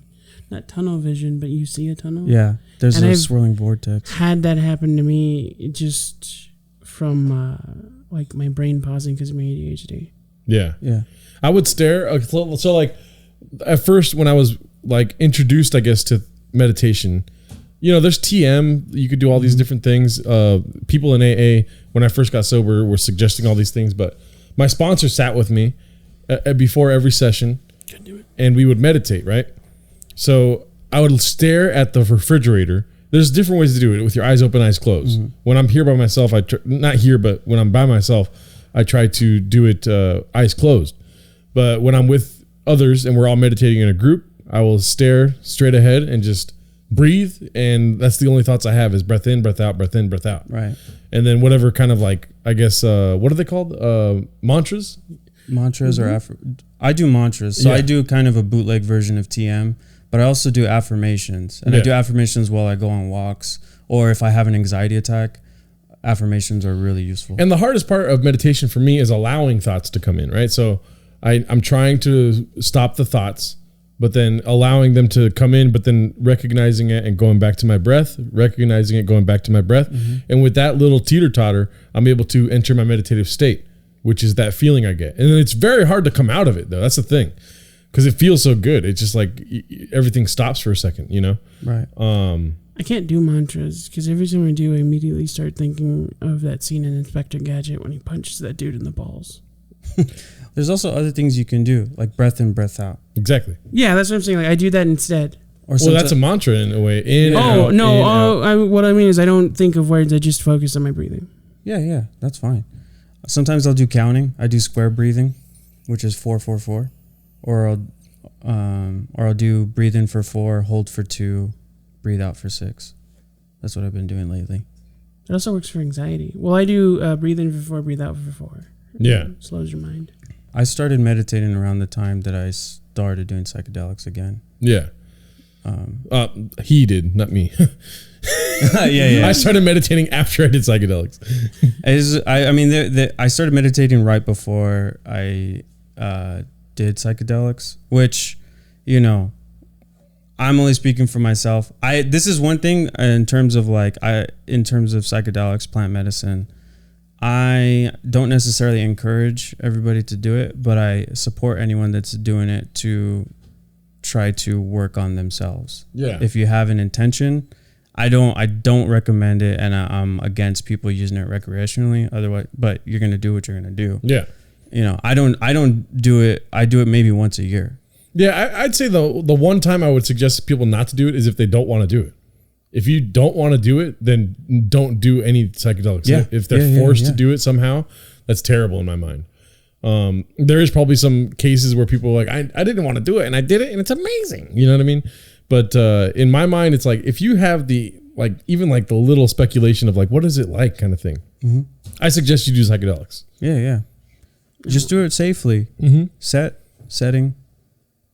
[SPEAKER 3] not tunnel vision, but you see a tunnel.
[SPEAKER 2] Yeah, there's
[SPEAKER 3] And
[SPEAKER 2] a
[SPEAKER 3] I've
[SPEAKER 2] swirling vortex.
[SPEAKER 3] Had that happen to me just from like my brain pausing because of my ADHD.
[SPEAKER 1] Yeah.
[SPEAKER 2] Yeah.
[SPEAKER 1] I would stare. So like at first when I was like introduced, I guess, to meditation, there's TM. You could do all these different things. People in AA, when I first got sober, were suggesting all these things, but my sponsor sat with me before every session and we would meditate, right? So I would stare at the refrigerator. There's different ways to do it with your eyes open, eyes closed. Mm-hmm. When I'm here by myself, not here, but when I'm by myself, I try to do it eyes closed. But when I'm with others and we're all meditating in a group, I will stare straight ahead and just breathe, and that's the only thoughts I have is breath in, breath out, breath in, breath out.
[SPEAKER 2] Right.
[SPEAKER 1] And then whatever kind of like, I guess, what are they called? Mantras?
[SPEAKER 2] Mantras or I do mantras. So I do kind of a bootleg version of TM, but I also do affirmations. And I do affirmations while I go on walks, or if I have an anxiety attack, affirmations are really useful.
[SPEAKER 1] And the hardest part of meditation for me is allowing thoughts to come in, right? So I'm trying to stop the thoughts, but then allowing them to come in, but then recognizing it and going back to my breath, recognizing it, going back to my breath. And with that little teeter-totter, I'm able to enter my meditative state, which is that feeling I get. And it's very hard to come out of it, though. That's the thing. Because it feels so good. It's just like everything stops for a second, you know?
[SPEAKER 2] Right.
[SPEAKER 3] I can't do mantras because every time I do, I immediately start thinking of that scene in Inspector Gadget when he punches that dude in the balls.
[SPEAKER 2] There's also other things you can do, like breath in, breath out.
[SPEAKER 1] Exactly.
[SPEAKER 3] Yeah, that's what I'm saying. Like, I do that instead.
[SPEAKER 1] Or well, that's a mantra in a way. In,
[SPEAKER 3] oh,
[SPEAKER 1] out,
[SPEAKER 3] no.
[SPEAKER 1] in, out.
[SPEAKER 3] What I mean is I don't think of words. I just focus on my breathing.
[SPEAKER 2] Yeah, that's fine. Sometimes I'll do counting. I do square breathing, which is 4-4-4. Or I'll do breathe in for 4, hold for 2, breathe out for 6. That's what I've been doing lately.
[SPEAKER 3] It also works for anxiety. Well, I do breathe in for 4, breathe out for 4.
[SPEAKER 1] Yeah.
[SPEAKER 3] Slows your mind.
[SPEAKER 2] I started meditating around the time that I started doing psychedelics again.
[SPEAKER 1] Yeah. He did, not me.
[SPEAKER 2] Yeah.
[SPEAKER 1] I started meditating after I did psychedelics.
[SPEAKER 2] I started meditating right before I did psychedelics, which, you know, I'm only speaking for myself. This is one thing in terms of psychedelics, plant medicine. I don't necessarily encourage everybody to do it, but I support anyone that's doing it to try to work on themselves.
[SPEAKER 1] Yeah.
[SPEAKER 2] If you have an intention, I don't recommend it, and I'm against people using it recreationally. Otherwise, but you're gonna do what you're gonna do.
[SPEAKER 1] Yeah.
[SPEAKER 2] You know, I don't do it. I do it maybe once a year.
[SPEAKER 1] Yeah, I'd say the one time I would suggest people not to do it is if they don't want to do it. If you don't want to do it, then don't do any psychedelics.
[SPEAKER 2] Yeah.
[SPEAKER 1] If they're forced to do it somehow, that's terrible in my mind. There is probably some cases where people are like, I didn't want to do it and I did it and it's amazing. You know what I mean? But in my mind, it's like, if you have the, like, even like the little speculation of like, what is it like kind of thing? I suggest you do psychedelics.
[SPEAKER 2] Yeah. Just do it safely. Setting,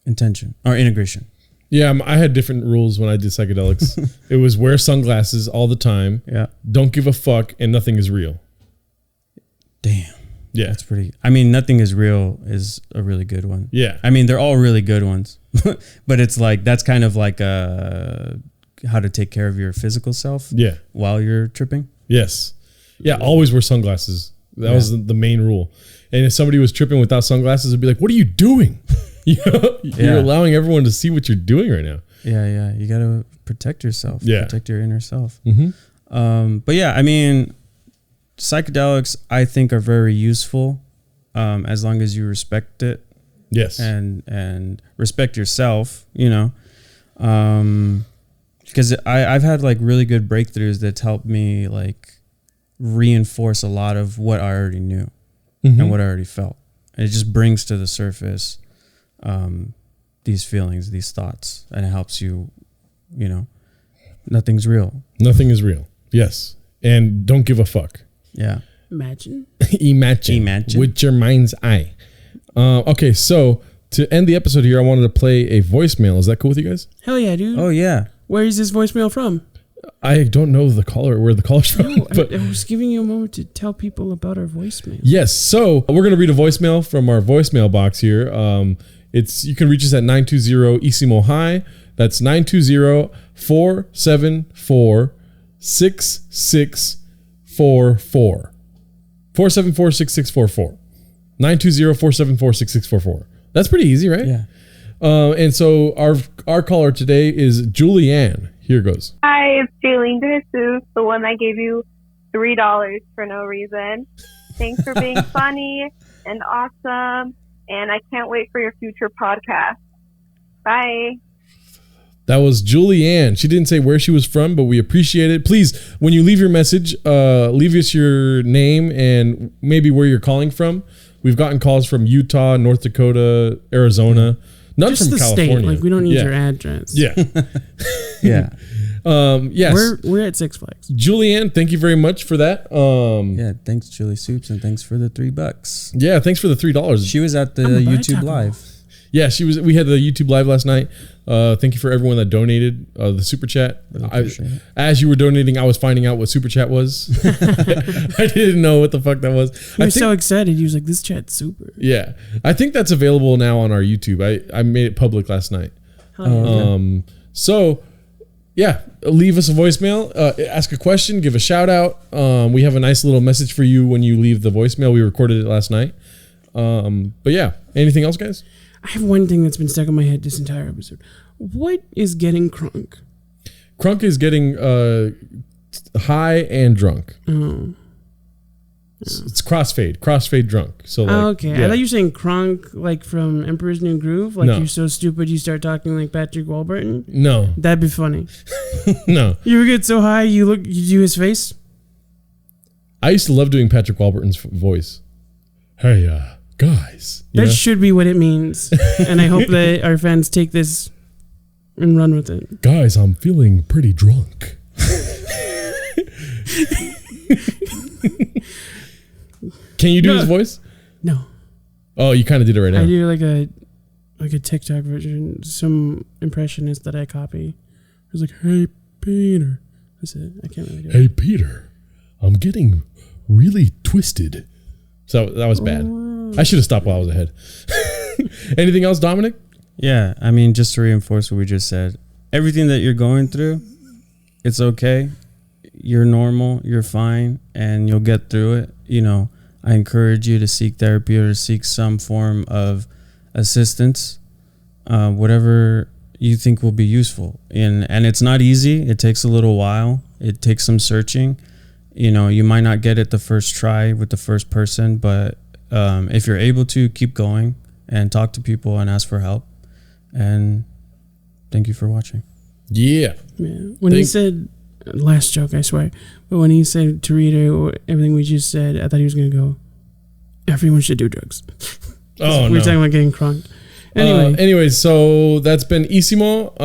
[SPEAKER 2] intention, or integration.
[SPEAKER 1] Yeah, I had different rules when I did psychedelics. It was wear sunglasses all the time.
[SPEAKER 2] Yeah.
[SPEAKER 1] Don't give a fuck, and nothing is real.
[SPEAKER 2] Damn.
[SPEAKER 1] Yeah.
[SPEAKER 2] That's pretty. I mean, nothing is real is a really good one.
[SPEAKER 1] Yeah.
[SPEAKER 2] I mean, they're all really good ones. But it's like, that's kind of like how to take care of your physical self.
[SPEAKER 1] Yeah.
[SPEAKER 2] While you're tripping.
[SPEAKER 1] Yes. Yeah, always wear sunglasses. That was the main rule. And if somebody was tripping without sunglasses, it'd be like, what are you doing? You're allowing everyone to see what you're doing right now.
[SPEAKER 2] Yeah. You got to protect yourself.
[SPEAKER 1] Yeah.
[SPEAKER 2] Protect your inner self. But yeah, I mean, psychedelics, I think, are very useful as long as you respect it.
[SPEAKER 1] Yes.
[SPEAKER 2] And respect yourself, you know. Because I've had like really good breakthroughs that's helped me like reinforce a lot of what I already knew and what I already felt. And it just brings to the surface these feelings, these thoughts, and it helps you, you know, nothing's real. Nothing is real.
[SPEAKER 1] Yes. And don't give a fuck.
[SPEAKER 2] Yeah.
[SPEAKER 3] Imagine
[SPEAKER 1] with your mind's eye. Okay, so to end the episode here, I wanted to play a voicemail. Is that cool with you guys?
[SPEAKER 3] Hell yeah, dude.
[SPEAKER 2] Oh, yeah.
[SPEAKER 3] Where is this voicemail from?
[SPEAKER 1] I don't know where the caller's from.
[SPEAKER 3] No,
[SPEAKER 1] but
[SPEAKER 3] I was giving you a moment to tell people about our voicemail.
[SPEAKER 1] Yes, so we're going to read a voicemail from our voicemail box here. You can reach us at 920-ISIMO HIGH. That's 920-474-6644. 474-6644. 920-474-6644. That's pretty easy, right?
[SPEAKER 2] Yeah.
[SPEAKER 1] And so our caller today is Julianne. Here goes.
[SPEAKER 5] Hi, it's Jaylene DeJesus, the one that gave you $3 for no reason. Thanks for being funny and awesome, and I can't wait for your future podcast. Bye.
[SPEAKER 1] That was Julianne. She didn't say where she was from, but we appreciate it. Please, when you leave your message, leave us your name and maybe where you're calling from. We've gotten calls from Utah, North Dakota, Arizona, none
[SPEAKER 3] Just
[SPEAKER 1] from
[SPEAKER 3] the
[SPEAKER 1] California.
[SPEAKER 3] state. Like, we don't need your address.
[SPEAKER 1] Yeah.
[SPEAKER 2] Yeah.
[SPEAKER 1] Yes.
[SPEAKER 3] We're at Six Flags.
[SPEAKER 1] Julianne, thank you very much for that.
[SPEAKER 2] Yeah, thanks Julie Soups, and thanks for the $3.
[SPEAKER 1] Yeah, thanks for the $3.
[SPEAKER 2] She was at the
[SPEAKER 3] I'm gonna buy
[SPEAKER 2] YouTube
[SPEAKER 3] Taco Bell.
[SPEAKER 2] Live.
[SPEAKER 1] Yeah, she was. We had the YouTube Live last night. Thank you for everyone that donated the super chat.
[SPEAKER 2] Really appreciate it.
[SPEAKER 1] As you were donating, I was finding out what super chat was. I didn't know what the fuck that was.
[SPEAKER 3] He was so excited. He was like, "This chat's super."
[SPEAKER 1] Yeah, I think that's available now on our YouTube. I made it public last night. So, yeah, leave us a voicemail. Ask a question. Give a shout out. We have a nice little message for you when you leave the voicemail. We recorded it last night. But yeah, anything else, guys?
[SPEAKER 3] I have one thing that's been stuck in my head this entire episode. What is getting crunk?
[SPEAKER 1] Crunk is getting high and drunk.
[SPEAKER 3] Oh.
[SPEAKER 1] It's crossfade drunk. So like,
[SPEAKER 3] Okay.
[SPEAKER 1] yeah.
[SPEAKER 3] I thought you were saying crunk like from Emperor's New Groove. Like
[SPEAKER 1] No.
[SPEAKER 3] you're so stupid you start talking like Patrick Warburton.
[SPEAKER 1] No,
[SPEAKER 3] That'd be funny.
[SPEAKER 1] no.
[SPEAKER 3] You ever get so high you do his face?
[SPEAKER 1] I used to love doing Patrick Warburton's voice. Hey, guys. You
[SPEAKER 3] That
[SPEAKER 1] know?
[SPEAKER 3] should be what it means. And I hope that our fans take this and run with it.
[SPEAKER 1] Guys, I'm feeling pretty drunk. Can you do
[SPEAKER 3] No.
[SPEAKER 1] his voice?
[SPEAKER 3] No.
[SPEAKER 1] Oh, you kind of did it right now.
[SPEAKER 3] I do like a TikTok version, some impressionist that I copy. It was like, "Hey Peter." That's it. I can't really do it.
[SPEAKER 1] Hey, Peter, I'm getting really twisted. So that was bad. I should have stopped while I was ahead. Anything else, Dominic?
[SPEAKER 2] Yeah, I mean, just to reinforce what we just said, everything that you're going through, it's okay. You're normal, you're fine, and you'll get through it. You know, I encourage you to seek therapy or to seek some form of assistance, whatever you think will be useful. And it's not easy. It takes a little while. It takes some searching. You know, you might not get it the first try with the first person, but if you're able to, keep going and talk to people and ask for help. And thank you for watching.
[SPEAKER 1] Yeah.
[SPEAKER 3] Yeah. When he said, last joke, I swear, but when he said to reiterate everything we just said, I thought he was going to go, everyone should do drugs.
[SPEAKER 1] Oh,
[SPEAKER 3] we were
[SPEAKER 1] no.
[SPEAKER 3] talking about getting crunked. Anyway.
[SPEAKER 1] Anyways, so that's been Isimo.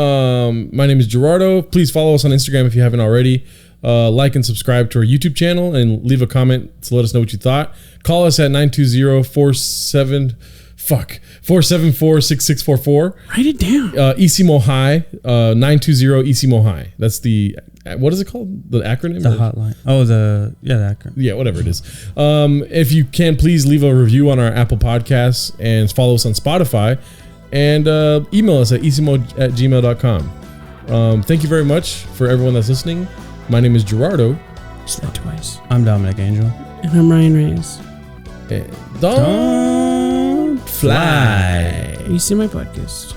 [SPEAKER 1] My name is Gerardo. Please follow us on Instagram if you haven't already. Like and subscribe to our YouTube channel and leave a comment to let us know what you thought. Call us at 920-474-6644.
[SPEAKER 3] Write it down.
[SPEAKER 1] Isimo High, 920 Isimo High. That's the, what is it called? The acronym?
[SPEAKER 2] The hotline. Oh, the acronym.
[SPEAKER 1] Yeah, whatever it is. If you can, please leave a review on our Apple Podcasts and follow us on Spotify, and email us at isimo@gmail.com. Thank you very much for everyone that's listening. My name is Gerardo.
[SPEAKER 3] Just that twice.
[SPEAKER 2] I'm Dominic Angel.
[SPEAKER 3] And I'm Ryan Reyes.
[SPEAKER 1] Don't fly.
[SPEAKER 3] You see my podcast.